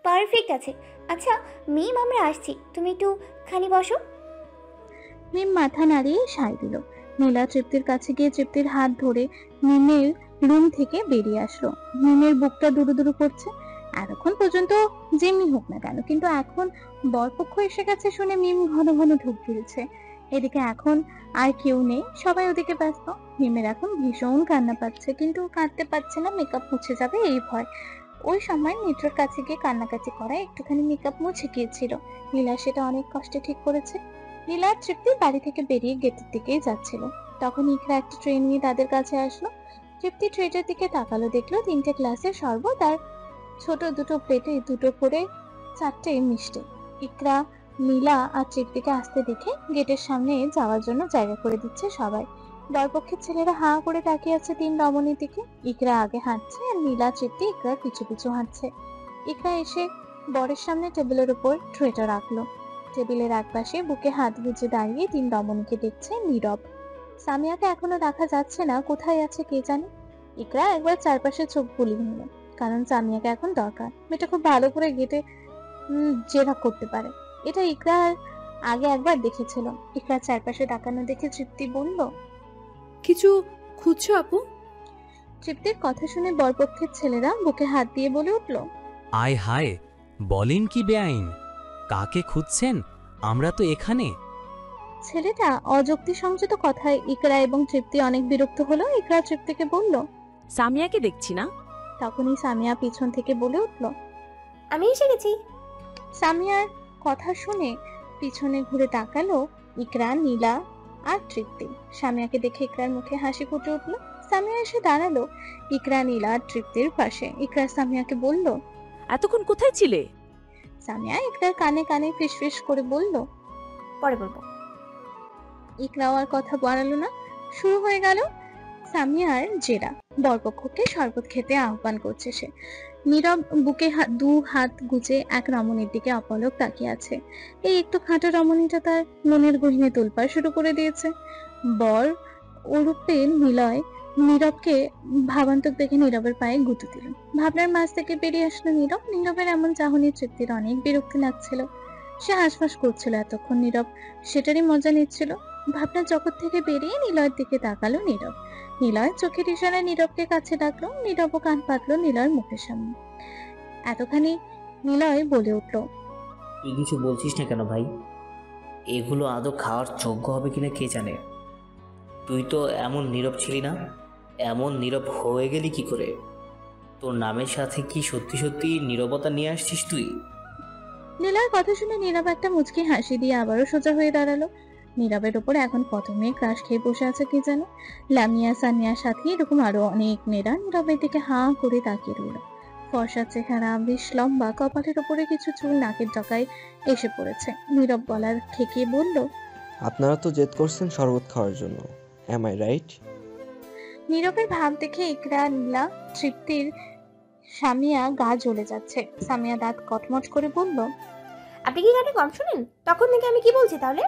পারফেক্ট আছে। আচ্ছা মিম, আমরা আসছি, তুমি একটু খানি বসো। মিম মাথা নাড়িয়ে সায় দিল। নীলা তৃপ্তির কাছে গিয়ে তৃপ্তির হাত ধরে মিমের রুম থেকে বেরিয়ে আসলো। মিমের বুকটা দুরু দুরু করছে। এতক্ষণ পর্যন্ত যেমনি হোক না কেন, কিন্তু এখন বরপক্ষ এসে গেছে শুনে মিম ঘন ঘন ঢুক গিয়েছে। এদিকে এখন আর কেউ নেই, সবাই ওদিকে ব্যস্ত। মিমের এখন ভীষণ কান্না পাচ্ছে, কিন্তু কাঁদতে পারছে না, মেকআপ মুছে যাবে এই ভয়। ওই সময় নিত্রর কাছে গিয়ে কান্নাকাটি করায় একটুখানি মেকআপ মুছে গিয়েছিল। নীলা সেটা অনেক কষ্টে ঠিক করেছে। নীলা আর তৃপ্তি বাড়ি থেকে বেরিয়ে গেটের দিকেই যাচ্ছিল। তখন ইকরা একটা ট্রেন নিয়ে তাদের কাছে আসলো। তৃপ্তি ট্রেনের দিকে তাকালো, দেখলো 3টে গ্লাসের শরবত আর ছোট দুটো প্লেটে 2টো করে 4টে মিষ্টি। ইকরা নীলা আর তৃপ্তিকে আসতে দেখে গেটের সামনে যাওয়ার জন্য জায়গা করে দিচ্ছে সবাই। বরপক্ষের ছেলেরা হাঁ করে তাকিয়ে আছে 3 রমণীর দিকে। ইকরা আগে হাঁটছে আর নীলা তৃপ্তি ইকরার পিছু পিছু হাঁটছে। ইকরা এসে বরের সামনে টেবিলের উপর ট্রেটা রাখলো। টেবিলের একপাশে বুকে হাত গুজে দাঁড়িয়ে 3 রমণীকে দেখছে নীরব। সামিয়াকে এখনো দেখা যাচ্ছে না, কোথায় আছে কে জানে। ইকরা একবার চারপাশে চোখ বুলিয়ে নিল, কারণ সামিয়াকে এখন দরকার। মেয়েটা খুব ভালো করে গেটে জেরা করতে পারে, এটা ইকরা আগে একবার দেখেছিল। ইকরা চারপাশে তাকানো দেখে তৃপ্তি বলল, কিছু খুঁজছো আপু? তৃপ্তির কথা শুনে বরপক্ষের ছেলেরা বুকে হাত দিয়ে বলে উঠল, আয় হায়, বলেন কি বেআইন, কাকে খুঁজছেন? আমরা তো এখানে। ছেলেটা অযুক্তি সংযত কথায় ইকরা এবং তৃপ্তি অনেক বিরক্ত হলো। ইকরা তৃপ্তিকে বলল, সামিয়াকে দেখছি না। তখনই সামিয়া পিছন থেকে বলে উঠল, আমি এসে গেছি। সামিয়ার কথা শুনে পিছনে ঘুরে তাকালো ইকরা, নীলা আর তৃপ্তি। সামিয়াকে দেখে ইকরার মুখে হাসি ফুটে উঠল। সামিয়া এসে দাঁড়ালো ইকরা, নীলা আর তৃপ্তির পাশে। ইকরা সামিয়াকে বলল, এতক্ষণ কোথায় ছিলে? সামিয়া ইকরার কানে কানে ফিসফিস করে বলল। পরে বলবো। ইকরাও আর কথা বাড়ালো না, শুরু হয়ে গেল সামিয়ার জেরা। বরপক্ষকে শরবত খেতে আহ্বান করছে সে। নীরব বুকে দু হাত গুজে এক রমণীর দিকে অপলক তাকিয়ে আছে। এই একটু খাটো রমণীটা তার মনের গহীনে তোলপাড় শুরু করে দিয়েছে। বর ওরূপে নিলয় নীরবকে ভাবান্তক দেখে নীরবের পায়ে গুঁতো দিল। ভাবনার মাঝ থেকে বেরিয়ে আসলো নীরব। নীরবের এমন চাহনি তৃপ্তির অনেক বিরক্তি লাগছিল। সে হাঁসফাঁস করছিল এতক্ষণ, নীরব সেটারই মজা নিচ্ছিল। ভাবনার জগৎ থেকে বেরিয়ে নিলয়ের দিকে তাকালো নীরব। নিলয় চোখের ইশারায় নীরবকে কাছে ডাকলো। নীরবও কান পাতলো নিলয়ের মুখের সামনে। এতখানি নিলয় বলে উঠল, তুই কিছু বলছিস না কেন ভাই? এগুলো আদৌ খাওয়ার যোগ্য হবে কিনা কে জানে। তুই তো এমন নীরব ছিলি না, এমন নীরব হয়ে গেলি কি করে? তোর নামের সাথে কি সত্যি সত্যি নীরবতা নিয়ে আসছিস তুই? নীলয়ের কথা শুনে নীরব একটা মুচকি হাসি দিয়ে আবারও সোজা হয়ে দাঁড়ালো। নীরবের উপর এখন কত মেয়ে ক্রাশ খেয়ে বসে আছে কি জানে। লামিয়া, সানিয়ার সাথে এরকম আরো অনেক মেয়েরা নীরবের দিকে হাঁ করে তাকিয়ে রইল। ফর্সা চেহারা, বেশ লম্বা, কপালের উপরে কিছু চুল নাকের ডগায় এসে পড়েছে। নীরব গলার ঠেকিয়ে বলল, আপনারা তো জেদ করছেন শরবত খাওয়ার জন্য, এম আই রাইট? নীরবের ভাব দেখে ইকরা, নীলা, তৃপ্তির সামিয়া গা জ্বলে যাচ্ছে। সামিয়া দাঁত কটমট করে বলল, আপনি কি গানে কম শুনেন? তখন থেকে আমি কি বলছি তাহলে?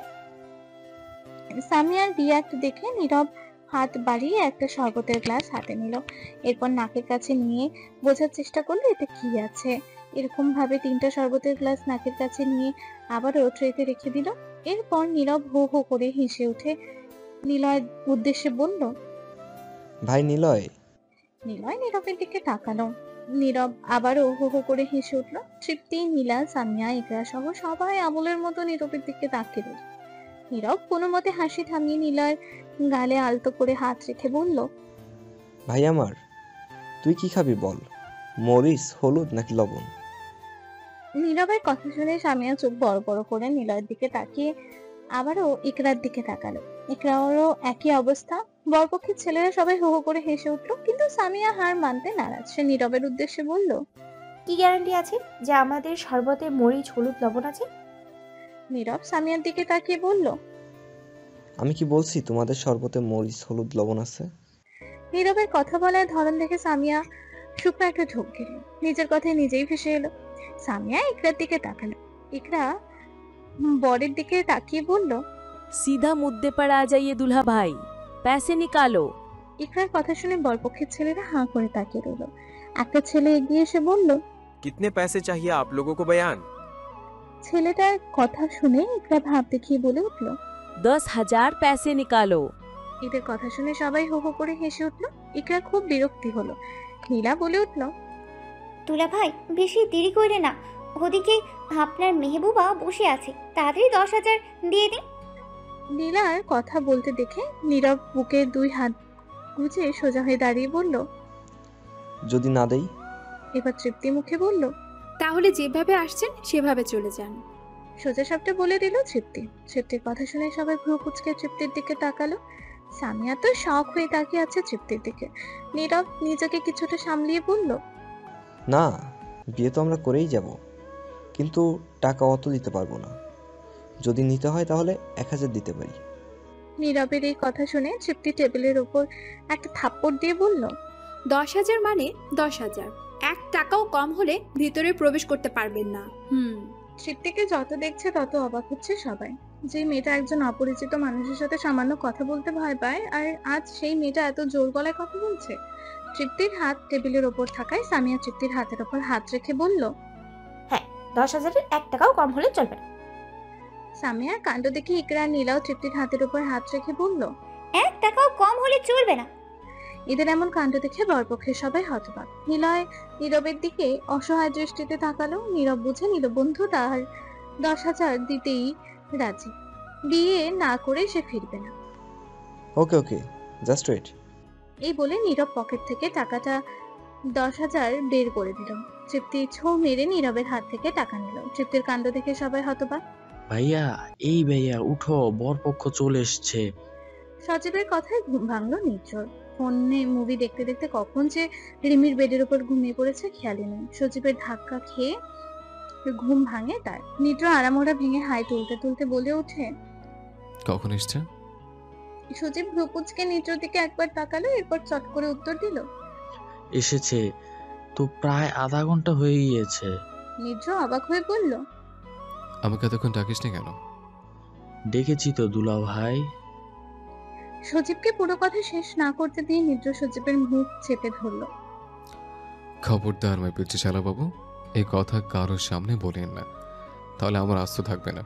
সামিয়ার রিয়াক্ট দেখে নীরব হাত বাড়িয়ে একটা শরবতের গ্লাস হাতে নিল। এরপর নাকের কাছে নিয়ে বোঝার চেষ্টা করলো এতে কি আছে। এরকম ভাবে 3টা শরবতের গ্লাস নাকের কাছে নিয়ে আবারও ট্রেতে রেখে দিল। এরপর নীরব হো হো করে হেসে উঠে নিলয়ের উদ্দেশ্যে বলল, ভাই নিলয়। নিলয় নীরবের দিকে তাকালো। নীরব আবারও হো হো করে হেসে উঠল। তৃপ্তি, নীলা, সামিয়া, ইকরা সহ সবাই আবুলের মতো নীরবের দিকে তাকিয়ে রইল। নীরব কোনো মতে হাসি থামিয়ে নিলয়ের গালে আলতো করে হাত রেখে বলল, ভাই আমার, তুই কি খাবি বল, মরিচ, হলুদ নাকি লবণ? নীরবের কথা শুনে সামিয়া চোখ বড় বড় করে নিলয়ের দিকে তাকিয়ে আবারও ইকরার দিকে তাকালো। ইকরারও একই অবস্থা। বরপক্ষের ছেলেরা সবাই হো হো করে হেসে উঠলো, কিন্তু সামিয়া হার মানতে নারাজ। সে নীরবের উদ্দেশ্যে বলল, কি গ্যারান্টি আছে যে আমাদের শরবতে মরিচ, হলুদ, লবণ আছে? নীরব সামিয়ার দিকে তাকিয়ে বলল, আমি কি বলছি তোমাদের শরবতে মরিচ, হলুদ, লবণ আছে? নীরবের কথা বলার ধরন দেখে সামিয়া শুকনো একটা ঢোক গেল। নিজের কথায় নিজেই ভেসে এলো। সামিয়া ইকরার দিকে তাকালো। ইকরা বরের দিকে তাকিয়ে বলল, सीधा मुद्दे पर आ जाइए दूल्हा भाई, पैसे निकालो। ইকরার কথা শুনে বরপক্ষের ছেলেরা হাঁ করে তাকিয়ে রইল। একটা ছেলে এগিয়ে এসে বলল, कितने पैसे चाहिए आप लोगों को बयान? ছেলেটার কথা শুনে ইকরা ভাব দেখিয়ে বলে উঠল। 10,000 पैसे निकालो। এদের কথা শুনে সবাই হো হো করে হেসে উঠল। ইকরা খুব বিরক্তি হলো। নীলা বলে উঠল, দুলা ভাই বেশি দেরি করে না, ওদিকে আপনার মেহবুবা বসে আছে, তাড়াতাড়ি 10,000 দিয়ে দিন। নীলার কথা বলতে দেখে নীরব বুকে 2 হাত গুজে সোজা হয়ে দাঁড়িয়ে বলল। যদি না দেই? এবার তৃপ্তি মুখে বলল, তাহলে যেভাবে আসছেন সেভাবে চলে যান। সোজা সাপটা বলে দিল তৃপ্তি। তৃপ্তির কথা শুনে সবাই ভ্রু কুচকে তৃপ্তির দিকে তাকালো। সামিয়া তো শখ হয়ে তাকিয়ে আছে তৃপ্তির দিকে। নীরব নিজেকে কিছুটা সামলিয়ে বলল, না, বিয়ে তো আমরা করেই যাব, কিন্তু টাকা অত দিতে পারবো না। যদি নিতে হয় তাহলে 1,000 দিতে পারি। নীরবের এই কথা শুনে তৃপ্তি টেবিলের উপর একটা থাপ্পড় দিয়ে বলল, 10,000 মানে 10,000, 1 টাকাও কম হলে ভিতরে প্রবেশ করতে পারবেন না। তৃপ্তিকে যত দেখছে তত অবাক হচ্ছে সবাই। যে মেয়েটা একজন অপরিচিত মানুষের সাথে সামান্য কথা বলতে ভয় পায়, আর আজ সেই মেয়েটা এত জোর গলায় কথা বলছে। তৃপ্তির হাত টেবিলের ওপর থাকায় সামিয়া তৃপ্তির হাতের ওপর হাত রেখে বলল, হ্যাঁ, 10,000-এর 1 টাকাও কম হলে চলবে না। সামিয়ার কাণ্ড দেখে ইকরা নীলাও তৃপ্তির হাতের উপর হাত রেখে বলল, 1 টাকাও কম হলে চলবে না। এদের এমন কাণ্ড দেখে বরপক্ষের সবাই হতবাক। নিলয় নীরবের দিকে অসহায় দৃষ্টিতে তাকালো। নীরব বুঝে নিল বন্ধু তার 10,000 দিতেই রাজি, বিয়ে না করে সে ফিরবে না। ওকে ওকে, জাস্ট ওয়েট। এই বলে নীরব পকেট থেকে টাকাটা 10,000 বের করে দিল। তৃপ্তি ছো মেরে নীরবের হাত থেকে টাকা নিল। তৃপ্তির কাণ্ড দেখে সবাই হতবাক। ভাইয়া, এই ভাইয়া উঠো, বরপক্ষ চলে এসছে। সজীবের কথায় ঘুম ভাঙলো নির্ঝর। ফোনে মুভি দেখতে দেখতে কখন যে রিমির বেডের উপর ঘুমিয়ে পড়েছে খেয়ালই নেই। সজীবের ধাক্কা খেয়ে ঘুম ভাঙে তার। নিদ্র আরামোড়া ভেঙে হাই তুলতে তুলতে বলে ওঠে, কখন এসছে? সজীব ভ্রুকুচকে নিদ্রর দিকে একবার তাকালো, এরপর চট করে উত্তর দিল, এসেছে তো প্রায় আধা ঘন্টা হয়ে গিয়েছে। নিদ্র অবাক হয়ে বলল, আমাকে এতক্ষণ ডাকিস না কেন? ডেকেছি তো দুলা ভাই। সজীবকে পুরো কথা শেষ না করতে দিয়ে নিদ্র সজীবের মুখ চেপে ধরল। খবরদার মাই পিচ্ছি শালা বাবু, এই কথা কারোর সামনে বলেন না, তাহলে আমার আস্ত থাকবে না।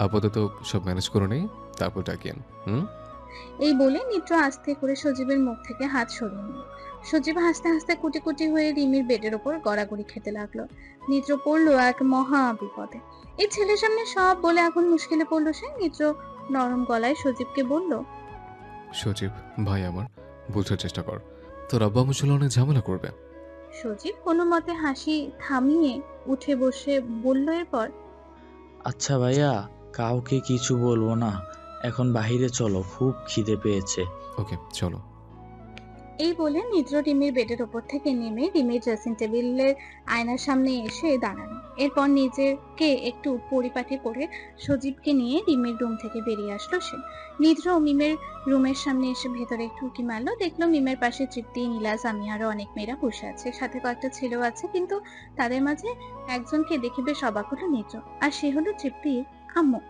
আপাতত সব ম্যানেজ করে নেই, তারপর ডাকিয়েন। এই বলে নিদ্র আস্তে করে সজীবের মুখ থেকে হাত সরিয়ে নিল। সজীব হাসতে হাসতে কুটি কুটি হয়ে রিমির বেডের ওপর গড়াগড়ি খেতে লাগলো। নিদ্র পড়লো এক মহা বিপদে। এই ছেলের সামনে সব বলে এখন মুশকিলে পড়লো সে। নিদ্র নরম গলায় সজীবকে বলল, সজীব ভাই আমার, বোঝার চেষ্টা কর, তোর আব্বা মুসল অনেক ঝামেলা করবে। সজীব কোনো মতে হাসি থামিয়ে উঠে বসে বলল এরপর, আচ্ছা ভাইয়া, কাউকে কিছু বলবো না, এখন বাহিরে চলো, খুব খিদে পেয়েছে। ওকে চলো। এই বলে নিদ্র রিমির বেডের ওপর থেকে নেমে রিমির ড্রেসিং টেবিলের আয়নার সামনে এসে দাঁড়ানো। এরপর নিজেকে একটু পরিপাটি করে সজীবকে নিয়ে রিমির রুম থেকে বেরিয়ে আসলো সে। নিদ্র মিমের রুমের সামনে এসে ভেতরে একটু উঁকি মারলো। দেখলো মিমের পাশে তৃপ্তি, নীলা, সামিয়া আরো অনেক মেয়েরা বসে আছে, সাথে কয়েকটা ছেলেও আছে, কিন্তু তাদের মাঝে একজনকে দেখে বেশ অবাক হলো নিদ্র। আর সে হলো তৃপ্তির আম্মু।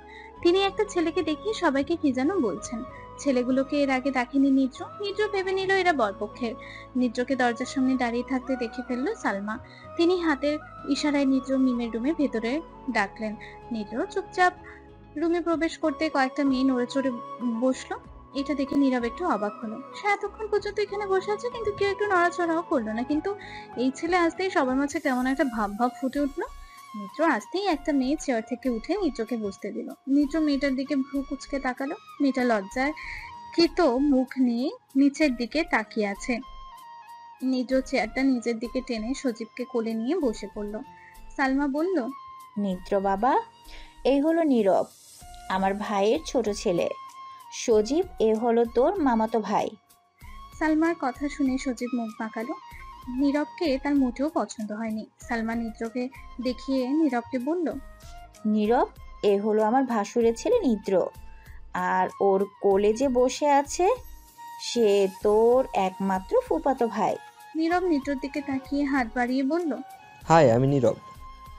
তিনি একটা ছেলেকে দেখিয়ে সবাইকে কি যেন বলছেন। ছেলেগুলোকে এর আগে দেখেনি নিদ্র। নিদ্র ভেবে নিল এরা বরপক্ষের। নিদ্রকে দরজার সামনে দাঁড়িয়ে থাকতে দেখে ফেললো সালমা। তিনি হাতের ইশারায় নিদ্র মিমের রুমে ভেতরে ডাকলেন। নিদ্র চুপচাপ রুমে প্রবেশ করতে কয়েকটা মেয়ে নড়ে চড়ে বসলো। এটা দেখে নীরব একটু অবাক হলো। সে এতক্ষণ পর্যন্ত এখানে বসে আছে, কিন্তু কেউ একটু নড়াচড়াও করলো না। কিন্তু এই ছেলে আসতেই সবার মাঝে কেমন একটা ভাব ভাব ফুটে উঠলো। নিদ্র আসতেই একটা মেয়ে চেয়ার থেকে উঠে নিদ্রকে বসতে দিল। নিদ্র মেয়েটার দিকে ভ্রু কুচকে তাকালো। মেয়েটা লজ্জায় কৃত মুখ নিয়ে নিচের দিকে তাকিয়ে আছে। নিদ্র চেয়ারটা নিজের দিকে টেনে সজীবকে কোলে নিয়ে বসে পড়ল। সালমা বলল, নিদ্র বাবা, এই হলো নীরব, আমার ভাইয়ের ছোট ছেলে। সজীব, এ হলো তোর মামাতো ভাই। সালমার কথা শুনে সজীব মুখ বাঁকালো। নীরবকে তার মোটেও পছন্দ হয়নি। সালমা নিদ্রকে দেখিয়ে নীরবকে বলল, নীরব, এ হলো আমার ভাসুরের ছেলে নিদ্র, আর ওর কোলে যে বসে আছে সে তোর একমাত্র ফুফাতো ভাই। নীরব নিদ্রর দিকে তাকিয়ে হাত বাড়িয়ে বলল, হাই, আমি নীরব।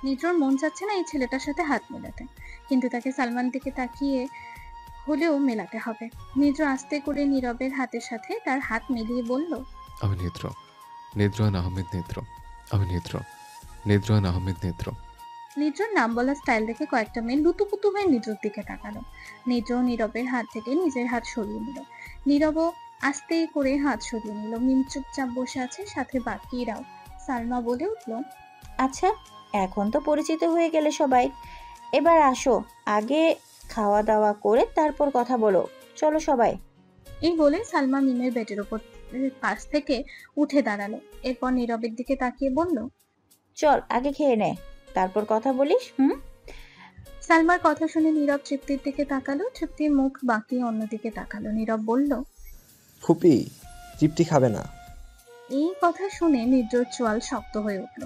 নিদ্রর মন চাচ্ছে না এই ছেলেটার সাথে হাত মেলাতে, কিন্তু তাকে সালমান দিকে তাকিয়ে হলেও মেলাতে হবে। নিদ্র আস্তে করে নীরবের হাতের সাথে তার হাত মিলিয়ে বলল, আমি নেত্র, নেত্রান আহমেদ নেত্র, আমি নেত্র, নেত্রান আহমেদ নেত্র। নিদ্রর নাম বলার স্টাইল দেখে কয়েকটা মেয়ে লুতুপুতু হয়ে নিদ্রর দিকে তাকালো। নিদ্র নীরবের হাত থেকে নিজের হাত সরিয়ে নিল। নীরবও আস্তে করে হাত সরিয়ে নিল। মিম চুপচাপ বসে আছে, সাথে বাকিরাও। সালমা বলে উঠল, আচ্ছা, এখন তো পরিচিত হয়ে গেলে সবাই, এবার আসো, আগে খাওয়া দাওয়া করে তারপর কথা বলো, চলো সবাই। এই বলে সালমা মিমের বেডের উপর পাশ থেকে উঠে দাঁড়ালো। এরপর নীরবের দিকে তাকিয়ে বলল, চল আগে খেয়ে নে, তারপর কথা বলিস। সালমার কথা শুনে নীরব তৃপ্তির দিকে তাকালো। তৃপ্তির মুখ বাঁকিয়ে অন্যদিকে তাকালো। নীরব বলল, ফুপি, তৃপ্তি খাবে না। এই কথা শুনে নিদ্রর চোয়াল শক্ত হয়ে উঠল।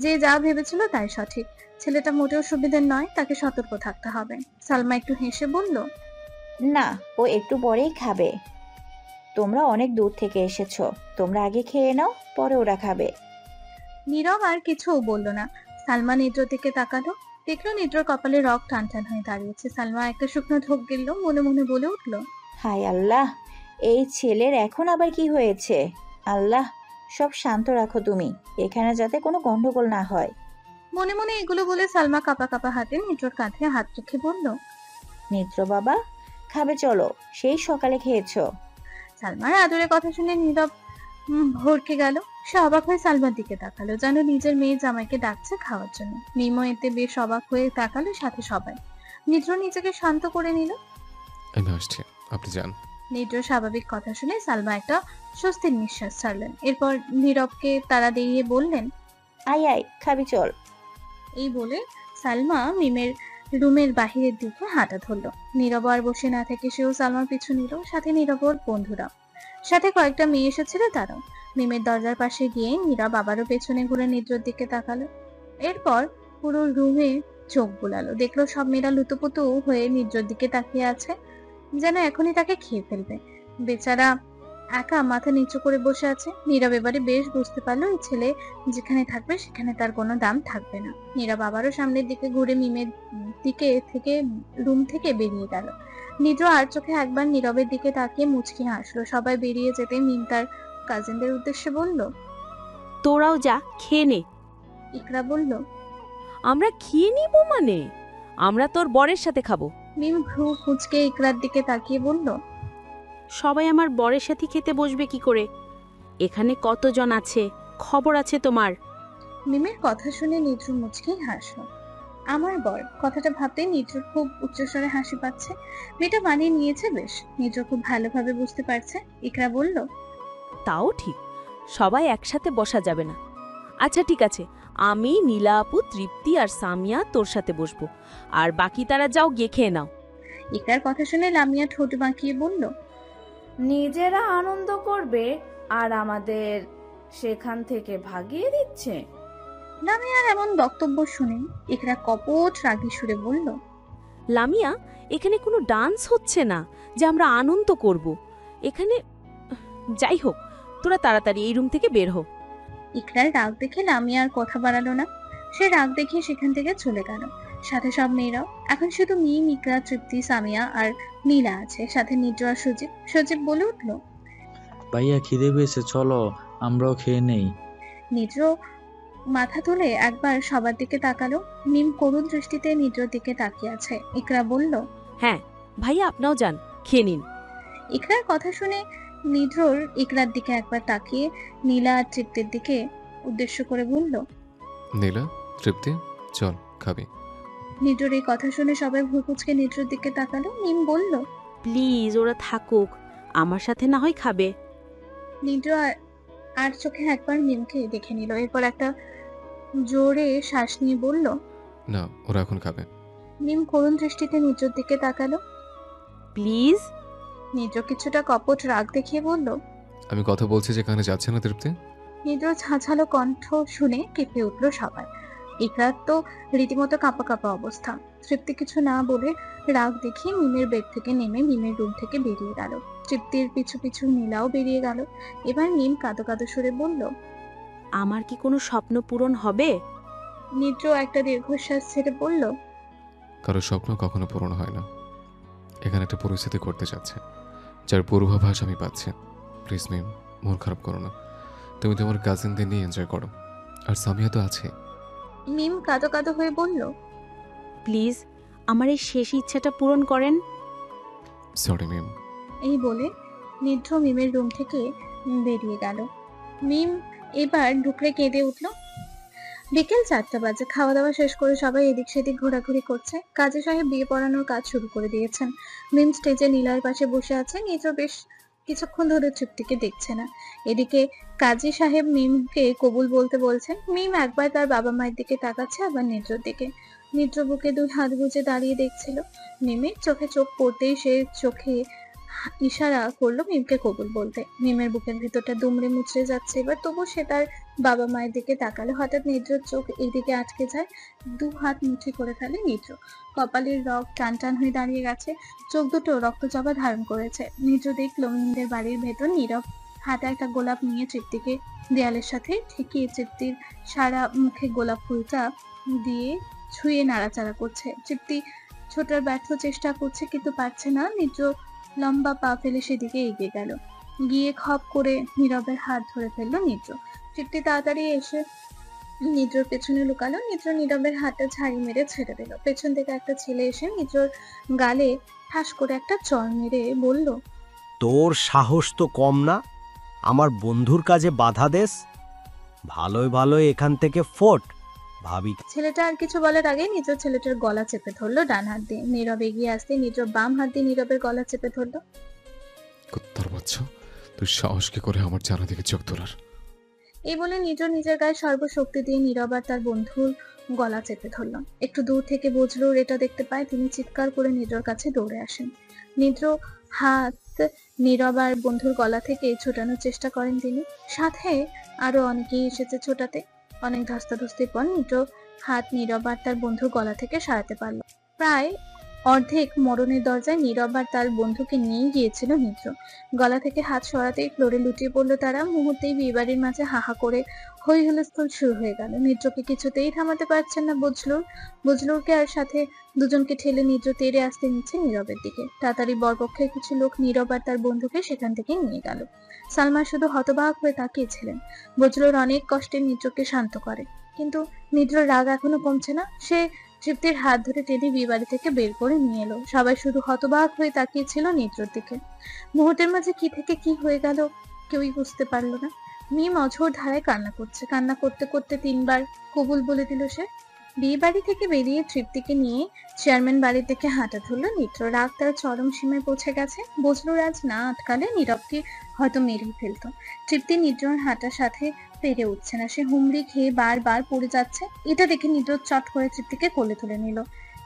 যে যা ভেবেছিল তাই সঠিক। ছেলেটা মোটেও সুবিধের নয়, তাকে সতর্ক থাকতে হবে। সালমা একটু হেসে বলল, না, ও একটু পরেই খাবে। তোমরা অনেক দূর থেকে এসেছো, তোমরা আগে খেয়ে নাও, পরে ওরা খাবে। নীরব আর কিছু বলল না। সালমা নিদ্রর দিকে তাকালো, দেখলো নিদ্রর কপালে রক টান টান হয়ে দাঁড়িয়েছে। সালমা একটা শুকনো ঢোক গেল, মনে মনে বলে উঠল, হায় আল্লাহ, এই ছেলের এখন আবার কি হয়েছে? আল্লাহ, সব শান্ত রাখো তুমি, এখানে যাতে কোনো গন্ডগোল না হয়। মনে মনে এগুলো বলে সালমা কাঁপা কাঁপা হাতে নিদ্রর কাঁধে হাত রেখে বলল, নিদ্র বাবা, খাবে চলো, সেই সকালে খেয়েছো। সালমার আদরের কথা শুনে নীরব ভরকে গেল। সে অবাক হয়ে সালমার দিকে তাকালো, যেন নিজের মেয়ে জামাইকে ডাকছে খাওয়ার জন্য। মিমও এতে বেশ অবাক হয়ে তাকালো, সাথে সবাই। নিদ্র নিজেকে শান্ত করে নিল। আমি আসছি, আপনি যান। নিদ্র স্বাভাবিক কথা শুনে সালমা একটা স্বস্তির নিঃশ্বাস ছাড়লেন। এরপর নীরবকে তারা দিয়ে বললেন, আয় আয়, খাবি চল। এই বলে সালমা মিমের রুমের বাহিরের দিকে হাঁটা ধরলো। নীরব আর বসে না থেকে সেও সালমার পিছু নিল, সাথে নীরব ওর বন্ধুরা, সাথে কয়েকটা মেয়ে এসেছিল তারাও। মিমের দরজার পাশে গিয়ে নীরব আবারও পেছনে ঘুরে নিদ্রর দিকে তাকালো। এরপর পুরো রুমে চোখ বুলালো, দেখলো সব মেয়েরা লুতুপুতু হয়ে নিদ্রর দিকে তাকিয়ে আছে, যেন এখনই তাকে খেয়ে ফেলবে। বেচারা একা মাথা নিচু করে বসে আছে। নীরব এবারে বেশ বুঝতে পারলো এই ছেলে যেখানে থাকবে সেখানে তার কোনো দাম থাকবে না। নীরব আবারও সামনের দিকে ঘুরে মিমের দিকে থেকে রুম থেকে বেরিয়ে গেল। নিদ্র আর চোখে একবার নীরবের দিকে তাকিয়ে মুচকি হাসলো। সবাই বেরিয়ে যেতে মিম তার কাজিনদের উদ্দেশ্যে বলল, তোরাও যা, খেয়ে নে। ইকরা বলল, আমরা খেয়ে নিব মানে? আমরা তোর বরের সাথে খাবো। মিম ভ্রু কুঁচকে ইকরার দিকে তাকিয়ে বলল, সবাই আমার বরের সাথে খেতে বসবে কি করে? এখানে কতজন আছে, খবর আছে তোমার? মিমের কথা শুনে নিদ্র মুচকি হাসলো। আমার বর কথাটা ভাবতে নিদ্রর খুব উচ্চস্বরে হাসি পাচ্ছে। মেয়েটা মানিয়ে নিয়েছে বেশ, নিদ্র খুব ভালোভাবে বুঝতে পারছে। ইকরা বলল, তাও ঠিক, সবাই একসাথে বসা যাবে না। আচ্ছা ঠিক আছে, আমি, নীলা আপু, তৃপ্তি আর সামিয়া তোর সাথে বসবো, আর বাকি তারা যাও গিয়ে খেয়ে নাও। ইকরার কথা শুনে লামিয়া ঠোঁট বাঁকিয়ে বলল, নিজেরা আনন্দ করবে আর আমাদের সেখান থেকে ভাগিয়ে দিচ্ছে। লামিয়ার এমন বক্তব্য শুনে ইকরা কপট রাগী সুরে বলল, লামিয়া, এখানে কোনো ডান্স হচ্ছে না যে আমরা আনন্দ করব। এখানে যাই হোক, তোরা তাড়াতাড়ি এই রুম থেকে বের হো। ইকরার রাগ দেখে লামিয়া আর কথা বাড়ালো না। সে রাগ দেখিয়ে সেখান থেকে চলে গেল, সাথে সব মেয়েরাও। এখন শুধু মিম, ইকরা, তৃপ্তি, সামিয়া আর নীলা আছে, সাথে নিদ্র আর সজীব। সজীব বলে উঠল, ভাইয়া খিদে পেয়েছে, চলো আমরাও খেয়ে নেই। নিদ্র মাথা তুলে একবার সবার দিকে তাকালো। মিম করুণ দৃষ্টিতে নিদ্রর দিকে তাকিয়ে আছে। ইকরা বলল, হ্যাঁ ভাইয়া, আপনিও যান, খেয়ে নিন। ইকরার কথা শুনে নিদ্রর ইকরার দিকে একবার তাকিয়ে নীলা আর তৃপ্তির দিকে উদ্দেশ্য করে বলল, নীলা, তৃপ্তি, চল খাবি। নিদ্রর এই কথা শুনে সবাই ভুরকুচকে নিদ্রর দিকে তাকালো। মিম বলল, প্লিজ ওরা থাকুক, আমার সাথে না হয় খাবে। নিদ্র আর চোখে একবার মিমকে দেখে নিল। এরপর একটা জোরে শ্বাস নিয়ে বলল, না, ওরা এখন খাবে। মিম করুণ দৃষ্টিতে নিদ্রর দিকে তাকালো। প্লিজ। নিদ্র কিছুটা কপট রাগ দেখিয়ে বলল, আমি কথা বলছি যেখানে যাচ্ছে না তৃপ্তি। নিদ্র ঝাঁঝালো কণ্ঠ শুনে কেঁপে উঠলো সবাই। ইকরার তো রীতিমতো কাঁপা কাঁপা অবস্থা। তৃপ্তি কিছু না বলে রাগ দেখিয়ে মিমের বেড থেকে নেমে মিমের রুম থেকে বেরিয়ে গেল। তৃপ্তির পিছু পিছু নীলাও বেরিয়ে গেল। এবার মিম কাঁদো কাঁদো সুরে বলল, আমার কি কোনো স্বপ্ন পূরণ হবে? নিদ্র একটা দীর্ঘশ্বাস ছেড়ে বলল, কারো স্বপ্ন কখনো পূরণ হয় না। এখানে একটা পরিস্থিতি করতে যাচ্ছে যার পূর্বাভাস আমি পাচ্ছি। প্লিজ মিম, মন খারাপ করো না। তুমি তোমার কাজিনদের নিয়ে এনজয় করো, আর সামিয়া তো আছে। মিম কাঁদো কাঁদো হয়ে বলল, প্লিজ আমার এই শেষ ইচ্ছাটা পূরণ করেন। সরি মিম। এই বলে নিদ্র মিমের রুম থেকে বেরিয়ে গেল। মিম এবার ঢুকরে কেঁদে উঠল। বিকেল 4টা বাজে। খাওয়া দাওয়া শেষ করে সবাই এদিক সেদিক ঘোরাঘুরি করছে। কাজী সাহেব বিয়ে পড়ানোর কাজ শুরু করে দিয়েছেন। মিম স্টেজে নীলার পাশে বসে আছে। নিজ বেশ কিছুক্ষণ ধরে তৃপ্তিকে দেখছে না। এদিকে কাজী সাহেব মিমকে কবুল বলতে বলছেন। মিম একবার তার বাবা মায়ের দিকে তাকাচ্ছে, আবার নিদ্রর দিকে। নিদ্র বুকে 2 হাত গুজে দাঁড়িয়ে দেখছিল। মিমের চোখে চোখ পড়তেই সে চোখে ইশারা করলো মিমকে কবুল বলতে। মিমের বুকের ভিতরটা দুমড়ে মুচড়ে যাচ্ছে এবার, তবু সে তার বাবা মায়ের দিকে তাকালো। হঠাৎ নিদ্রর চোখ এদিকে আটকে যায়। 2 হাত মুঠি করে ফেলে নিদ্র। কপালের রক টান টান হয়ে দাঁড়িয়ে গেছে, চোখ দুটো রক্তচাপা ধারণ করেছে। নিদ্র দেখলো মিমদের বাড়ির ভেতর নীরব হাতে একটা গোলাপ নিয়ে তৃপ্তিকে দেয়ালের সাথে ঠেকিয়ে তৃপ্তির সারা মুখে গোলাপ ফুলটা দিয়ে ছুঁয়ে নাড়াচাড়া করছে। তৃপ্তি ছোটার ব্যর্থ চেষ্টা করছে, কিন্তু পারছে না। নিদ্র লম্বা পা ফেলে সেদিকে এগিয়ে গেল। গিয়ে খপ করে নীরবের হাত ধরে ফেললো নিদ্র। তৃপ্তি তাড়াতাড়ি এসে নিদ্রর পেছনে লুকালো। নিদ্র নীরবের হাতটা ঝাড়ি মেরে ছেড়ে দিল। পেছন থেকে একটা ছেলে এসে নিদ্রর গালে ঠাস করে একটা চড় মেরে বলল, তোর সাহস তো কম না, আমার বন্ধুর কাজে বাধা দেস? ভালোই ভালোই এখান থেকে ফোট ভাবি। ছেলেটা আর কিছু বলার আগে নিদ্র ছেলেটার গলা চেপে ধরলো ডান হাত দিয়ে। নীরব এগিয়ে আসতে নিদ্র বাম হাত দিয়ে নীরবের গলা চেপে ধরলো। কুত্তার বাচ্চা, তুই সাহস কি করে আমার জানা দিকে চোখ তোলার? এই বলে নিদ্র নিজের গায়ে সর্বশক্তি দিয়ে নীরব আর তার বন্ধুর গলা চেপে ধরল। একটু দূর থেকে বজলুর এটা দেখতে পায়। তিনি চিৎকার করে নিদ্রর কাছে দৌড়ে আসেন। নিদ্র হাত নীরব আর বন্ধুর গলা থেকে ছোটানোর চেষ্টা করেন তিনি। সাথে আরো অনেকেই এসেছে ছোটাতে। অনেক ধস্তাধস্তির পর নিদ্র হাত নীরব আর তার বন্ধুর গলা থেকে সরাতে পারলো। প্রায় অর্ধেক মরণের দরজায় নীরব আর তার বন্ধুকে নিয়ে গিয়েছিল নিদ্র। গলা থেকে হাত সরাতেই ফ্লোরে লুটিয়ে পড়লো তারা। মুহূর্তেই বিয়েবাড়ির মাঝে হাহা করে হই হুলস্থুল শুরু হয়ে গেল। নিদ্রকে কিছুতেই থামাতে পারছেন না বজলুরকে আর সাথে দুজনকে ঠেলে নিদ্র তেড়ে আসতে নিচ্ছে নীরবের দিকে। তাড়াতাড়ি বরপক্ষের কিছু লোক নীরব আর তার বন্ধুকে সেখান থেকে নিয়ে গেল। সালমা শুধু হতবাক হয়ে তাকিয়েছিলেন। বজলুর অনেক কষ্টে নিদ্রকে শান্ত করে, কিন্তু নিদ্রর রাগ এখনো কমছে না। সে তৃপ্তির হাত ধরে টেনে বিয়েবাড়ি থেকে বের করে নিয়ে এলো। সবাই শুধু হতবাক হয়ে তাকিয়েছিল নিদ্রর দিকে। মুহূর্তের মাঝে কি থেকে কি হয়ে গেল কেউই বুঝতে পারলো না। মিম অঝোর ধারায় কান্না করছে। কান্না করতে করতে 3 বার কবুল বলে দিল সে। বিয়ে বাড়ি থেকে বেরিয়ে তৃপ্তিকে নিয়ে চেয়ারম্যান বাড়ির দিকে হাঁটা ধরলো নিদ্র। রাগ তার চরম সীমায় পৌঁছে গেছে। বজলুর আজ না আটকালে নীরবকে হয়তো মেরেই ফেলতো। তৃপ্তি নিদ্রর হাঁটার সাথে পেরে উঠছে না। সে হুমড়ি খেয়ে বারবার পড়ে যাচ্ছে। এটা দেখে নিদ্র চট করে তৃপ্তিকে কোলে তুলে নিল।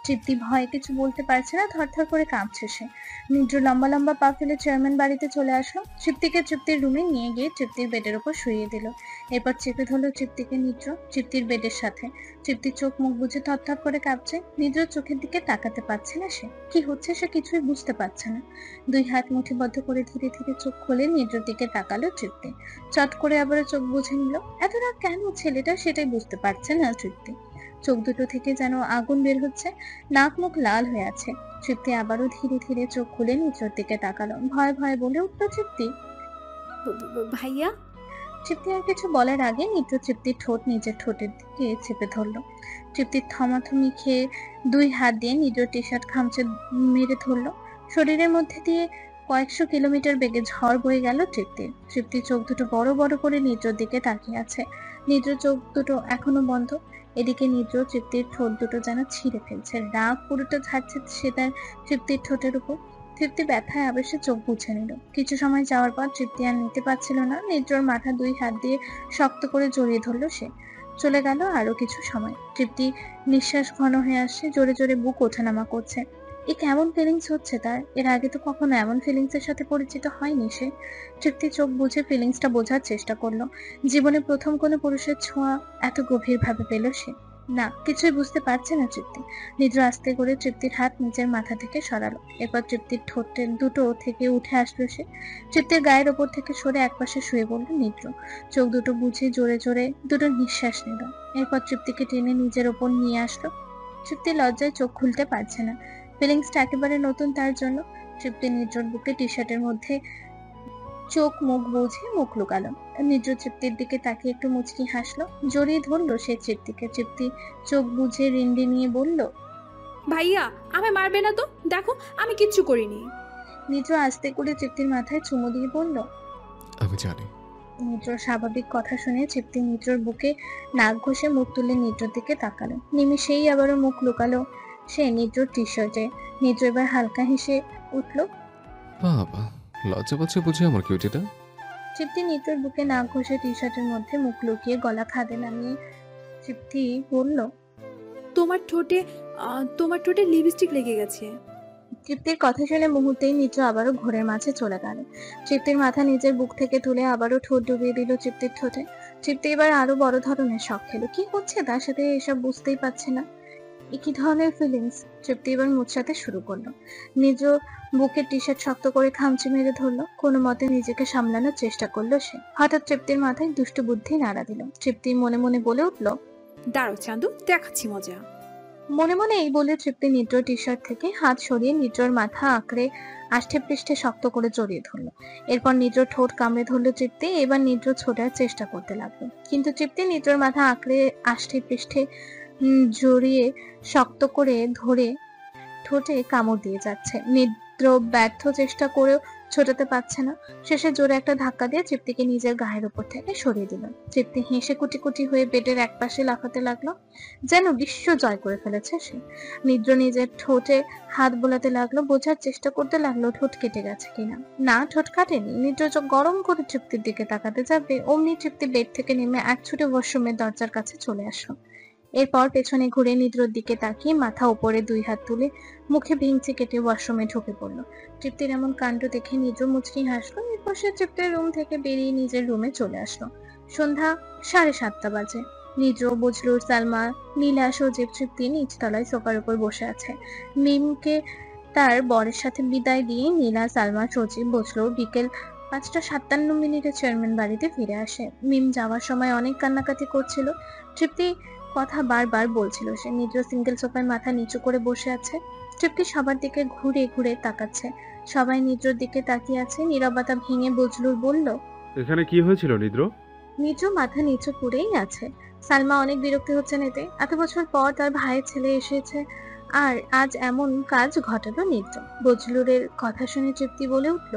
তৃপ্তি ভয়ে কিছু বলতে পারছে না, থরথর করে কাঁপছে সে। নিদ্র লম্বা লম্বা পা ফেলে চেয়ারম্যান বাড়িতে চলে আসলো। তৃপ্তিকে তৃপ্তির রুমে নিয়ে গিয়ে তৃপ্তির বেডের উপর শুইয়ে দিল। এরপর চেপে ধরলো তৃপ্তিকে নিদ্র তৃপ্তির বেডের সাথে। তৃপ্তির চোখ মুখ বুজে থরথর করে কাঁপছে। নিদ্রর চোখের দিকে তাকাতে পারছে না সে। কি হচ্ছে সে কিছুই বুঝতে পারছে না। 2 হাত মুঠিবদ্ধ করে ধীরে ধীরে চোখ খুলে নিদ্রর দিকে তাকালো তৃপ্তি। চট করে আবারও চোখ বুঝে নিল। এত রাগ কেন ছেলেটা সেটাই বুঝতে পারছে না তৃপ্তি। চোখ দুটো থেকে যেন আগুন বের হচ্ছে, নাক মুখ লাল হয়ে আছে। তৃপ্তি আবারও ধীরে ধীরে চোখ খুলে নিচের দিকে তাকালো। ভয় ভয় বলে উঠল তৃপ্তি, ভাইয়া। তৃপ্তি আর কিছু বলার আগে নিত্র তৃপ্তির ঠোঁট নিজের ঠোঁটের দিকে চেপে ধরলো। তৃপ্তির থমাথমি খেয়ে 2 হাত দিয়ে নিজের টি শার্ট খামচে মেরে ধরলো। শরীরের মধ্যে দিয়ে কয়েকশো কিলোমিটার বেগে ঝড় বয়ে গেল তৃপ্তির। তৃপ্তির চোখ দুটো বড় বড় করে নিদ্রর দিকে তাকিয়ে আছে। নিদ্র চোখ দুটো এখনো বন্ধ। এদিকে নিদ্র তৃপ্তির ঠোঁট দুটো যেন ছিঁড়ে ফেলছে। রাগ পুরোটা ঝাড়ছে সে তার তৃপ্তির ঠোঁটের উপর। তৃপ্তি ব্যথায় আবেশে চোখ বুঝে নিল। কিছু সময় যাওয়ার পর তৃপ্তি আর নিতে পারছিল না। নিদ্রর মাথা 2 হাত দিয়ে শক্ত করে জড়িয়ে ধরলো সে। চলে গেল আরো কিছু সময়। তৃপ্তি নিঃশ্বাস ঘন হয়ে আসছে, জোরে জোরে বুক ওঠানামা করছে। এ কেমন ফিলিংস হচ্ছে তার? এর আগে তো কখনো এমন ফিলিংস এর সাথে পরিচিত হয়নি সে। তৃপ্তি চোখ বুঝে ফিলিংসটা বোঝার চেষ্টা করলো। জীবনে প্রথম কোনো পুরুষের ছোঁয়া এত গভীর ভাবে পেল সে। না, কিছুই বুঝতে পারছে না তৃপ্তি। নিদ্র আস্তে করে তৃপ্তির হাত নিজের মাথা থেকে সরালো। এরপর তৃপ্তির ঠোঁটের দুটো থেকে উঠে আসলো সে। তৃপ্তির গায়ের ওপর থেকে সরে একপাশে শুয়ে পড়লো নিদ্র। চোখ দুটো বুঝে জোরে জোরে দুটো নিঃশ্বাস নিল। এরপর তৃপ্তিকে টেনে নিজের ওপর নিয়ে আসলো। তৃপ্তি লজ্জায় চোখ খুলতে পারছে না। ফিলিংসটা একেবারে নতুন তার জন্য। তৃপ্তি নির্জর বুকে টি শার্টের মধ্যে চোখ মুখ বুঝে মুখ লুকালো। নির্জ তৃপ্তির দিকে তাকিয়ে একটু মুচকি হাসলো, জড়িয়ে ধরলো সে তৃপ্তিকে। তৃপ্তি চোখ বুঝে রিন্ডি নিয়ে বলল, ভাইয়া আমায় মারবে না তো, দেখো আমি কিচ্ছু করিনি। নির্জ আস্তে করে তৃপ্তির মাথায় চুমু দিয়ে বলল, আমি জানি। নির্জর স্বাভাবিক কথা শুনে তৃপ্তি নির্জর বুকে নাক ঘষে মুখ তুলে নির্জর দিকে তাকালো। নিমিষেই আবারও মুখ লুকালো সে নির্জর টি শার্টে। নির্জ এবার হালকা হেসে উঠল। বাবা, লজ্জা পাচ্ছে বুঝি আমার কিউটিটা। তৃপ্তি নির্জর বুকে নাক ঘষে টি শার্টের মধ্যে মুখ লুকিয়ে গলা খাদে নামিয়ে তৃপ্তি বলল, তোমার ঠোঁটে লিপস্টিক লেগে গেছে। তৃপ্তির কথা শুনে মুহূর্তেই নিচু আবারও ঘোরের মাঝে চলে গেল। তৃপ্তির মাথা নিজের বুক থেকে তুলে আবারও ঠোঁট ডুবিয়ে দিল তৃপ্তির ঠোঁটে। তৃপ্তি এবার আরো বড় ধরনের শখ খেলো। কি হচ্ছে তার সাথে এসব বুঝতেই পারছে না। কি ধরনের ফিলিংস। তৃপ্তি এবার মুচড়াতে শুরু করলো। নিজ বুকের টি শার্ট শক্ত করে খামচি মেরে ধরলো। কোনো মতে নিজেকে সামলানোর চেষ্টা করলো সে। হঠাৎ তৃপ্তির মাথায় দুষ্ট বুদ্ধি নাড়া দিল। তৃপ্তি মনে মনে বলে উঠলো, দাঁড়াও চান্দু, দেখাচ্ছি মজা। মনে মনে এই বলে তৃপ্তি নিদ্র টি শার্ট থেকে হাত সরিয়ে নিদ্রর মাথা আঁকড়ে আষ্টে পৃষ্ঠে শক্ত করে জড়িয়ে ধরলো। এরপর নিদ্র ঠোঁট কামড়ে ধরলো তৃপ্তি। এবার নিদ্র ছোটার চেষ্টা করতে লাগলো, কিন্তু তৃপ্তি নিদ্রর মাথা আঁকড়ে আষ্টে পৃষ্ঠে জড়িয়ে শক্ত করে ধরে ঠোঁটে কামড় দিয়ে যাচ্ছে। নিদ্র ব্যর্থ চেষ্টা করেও ছোটাতে পারছে না। শেষে জোরে একটা ধাক্কা দিয়ে তৃপ্তিকে নিজের গায়ের উপর থেকে সরিয়ে দিল। তৃপ্তি হেসে কুটি কুটি হয়ে বেডের একপাশে লাফাতে লাগলো, যেন বিশ্ব জয় করে ফেলেছে সে। নিদ্র নিজের ঠোঁটে হাত বোলাতে লাগলো, বোঝার চেষ্টা করতে লাগলো ঠোঁট কেটে গেছে কিনা। না, ঠোঁট কাটেনি। নিদ্র চোখ গরম করে তৃপ্তির দিকে তাকাতে যাবে, অমনি তৃপ্তি বেড থেকে নেমে এক ছুটে ওয়াশরুমের দরজার কাছে চলে আসলো। এরপর পেছনে ঘুরে নিদ্রর দিকে তাকিয়ে মাথা উপরে দুই হাত তুলে মুখে ভেঙচি কেটে ওয়াশরুমে ঢুকে পড়লো। তৃপ্তির এমন কাণ্ড দেখে নিদ্র মুচকি হাসলো। এরপর সে তৃপ্তির রুম থেকে বেরিয়ে নিজের রুমে চলে আসলো। সন্ধ্যা 7:30 বাজে। নিদ্র, বজলুর, সালমা, নীলা, সজীব, তৃপ্তি নিচতলায় সোফার উপর বসে আছে। মিমকে তার বরের সাথে বিদায় দিয়ে নীলা, সালমা, সজীব, বজলুর বিকেল 5:57 চেয়ারম্যান বাড়িতে ফিরে আসে। মিম যাওয়ার সময় অনেক কান্নাকাটি করছিল। তৃপ্তি কথা বারবার বলছিল সে। নিদ্র সিঙ্গেল সোফায় মাথা নিচু করে বসে আছে। তৃপ্তি সবার দিকে ঘুরে ঘুরে তাকাচ্ছে। সবাই নিদ্রর দিকে তাকিয়ে আছে। নীরবতা ভেঙে বজলুর বলল, এখানে কি হয়েছিল নিদ্র? নিদ্র মাথা নিচু করেই আছে। সালমা অনেক বিরক্তি হচ্ছেন এতে। এত বছর পর তার ভাইয়ের ছেলে এসেছে আর আজ এমন কাজ ঘটালো নিদ্র। বজলুরের কথা শুনে তৃপ্তি বলে উঠল,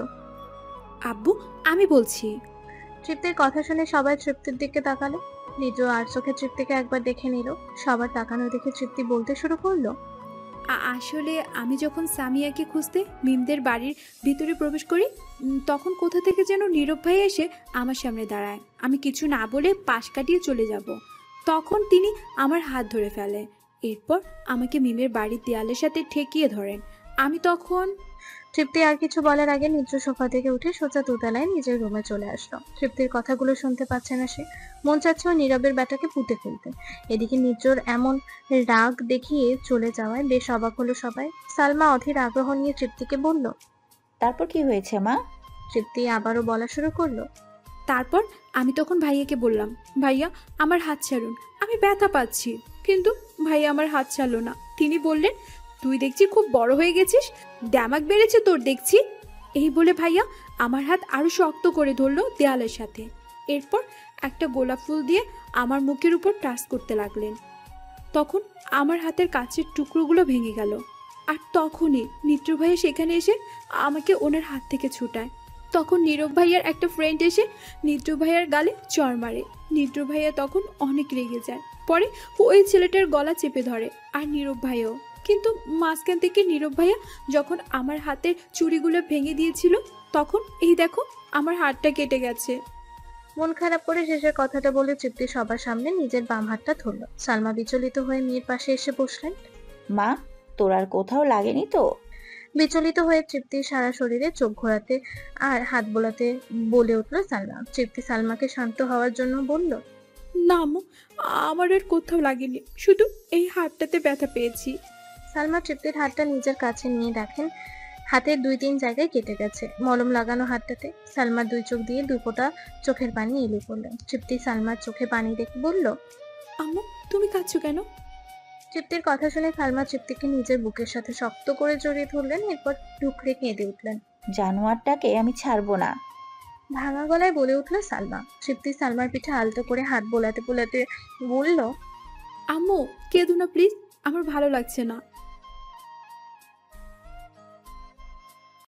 আব্বু আমি বলছি। তৃপ্তির কথা শুনে সবাই তৃপ্তির দিকে তাকালো। নিদ্র আর চোখে তৃপ্তিকে একবার দেখে নিল। সবার তাকানো দেখে তৃপ্তি বলতে শুরু করলো, আসলে আমি যখন সামিয়াকে খুঁজতে মিমদের বাড়ির ভিতরে প্রবেশ করি, তখন কোথা থেকে যেন নীরব ভাই এসে আমার সামনে দাঁড়ায়। আমি কিছু না বলে পাশ কাটিয়ে চলে যাব। তখন তিনি আমার হাত ধরে ফেলে। এরপর আমাকে মিমের বাড়ির দেয়ালের সাথে ঠেকিয়ে ধরেন। আমি তখন। তৃপ্তি আর কিছু বলার আগে নিদ্র সোফা থেকে উঠে সোজা দোতলায় নিজের রুমে চলে আসলো। তৃপ্তির কথাগুলো শুনতে পাচ্ছে না সে। মন চাচ্ছে ও নীরবের ব্যাটাকে পুঁতে ফেলতে। এদিকে নিদ্রর এমন রাগ দেখিয়ে চলে যাওয়ায় বেশ অবাক হলো সবাই। সালমা অধীর আগ্রহ নিয়ে তৃপ্তিকে বলল, তারপর কি হয়েছে মা? তৃপ্তি আবারও বলা শুরু করলো, তারপর আমি তখন ভাইয়াকে বললাম, ভাইয়া আমার হাত ছাড়ুন, আমি ব্যথা পাচ্ছি। কিন্তু ভাইয়া আমার হাত ছাড়লো না। তিনি বললেন, তুই দেখছি খুব বড় হয়ে গেছিস, ড্যামাক বেড়েছে তোর দেখছি। এই বলে ভাইয়া আমার হাত আরো শক্ত করে ধরলো দেয়ালের সাথে। এরপর একটা গোলাপ ফুল দিয়ে আমার মুখের উপর টাচ করতে লাগলেন। তখন আমার হাতের কাছের টুকরোগুলো ভেঙে গেল। আর তখনই নিত্র ভাইয়া সেখানে এসে আমাকে ওনার হাত থেকে ছুটায়। তখন নীরব ভাইয়ার একটা ফ্রেন্ড এসে নিত্র ভাইয়ার গালে চড় মারে। নিত্র ভাইয়া তখন অনেক রেগে যায়। পরে ওই ছেলেটার গলা চেপে ধরে আর নীরব ভাইয়াও। কিন্তু মাঝখান থেকে নীরব ভাইয়া যখন আমার হাতের চুড়িগুলো ভেঙে দিয়েছিল, তখন এই দেখো আমার হাতটা কেটে গেছে। মন খারাপ করে শেষের কথাটা বলে তৃপ্তি সবার সামনে নিজের বাম হাতটা ধরল। সালমা বিচলিত হয়ে মেয়ের পাশে এসে বসলেন। মা, তোর আর কোথাও লাগেনি তো? বিচলিত হয়ে তৃপ্তির সারা শরীরে চোখ ঘোরাতে আর হাত বোলাতে বলে উঠল সালমা। তৃপ্তি সালমাকে শান্ত হওয়ার জন্য বলল, না আম্মু, আমার আর কোথাও লাগেনি, শুধু এই হাতটাতে ব্যথা পেয়েছি। সালমা তৃপ্তির হাতটা নিজের কাছে নিয়ে দেখেন হাতের 2-3 জায়গায় কেটে গেছে। মলম লাগানো হাতটাতে। সালমার 2 চোখ দিয়ে 2 ফোঁটা চোখের পানি এলো পড়ল। তৃপ্তি সালমার চোখে পানি দেখে বলল, আম্মু তুমি কাঁদছো কেন? তৃপ্তির কথা শুনে সালমা তৃপ্তিকে নিজের বুকের সাথে শক্ত করে জড়িয়ে ধরলেন, এরপর টুকরে কেঁদে উঠলেন। জানোয়ারটাকে আমি ছাড়বো না। ভাঙা গলায় বলে উঠল সালমা। তৃপ্তি সালমার পিঠে আলতো করে হাত বোলাতে বোলাতে বলল, আম্মু কেঁদো না প্লিজ, আমার ভালো লাগছে না।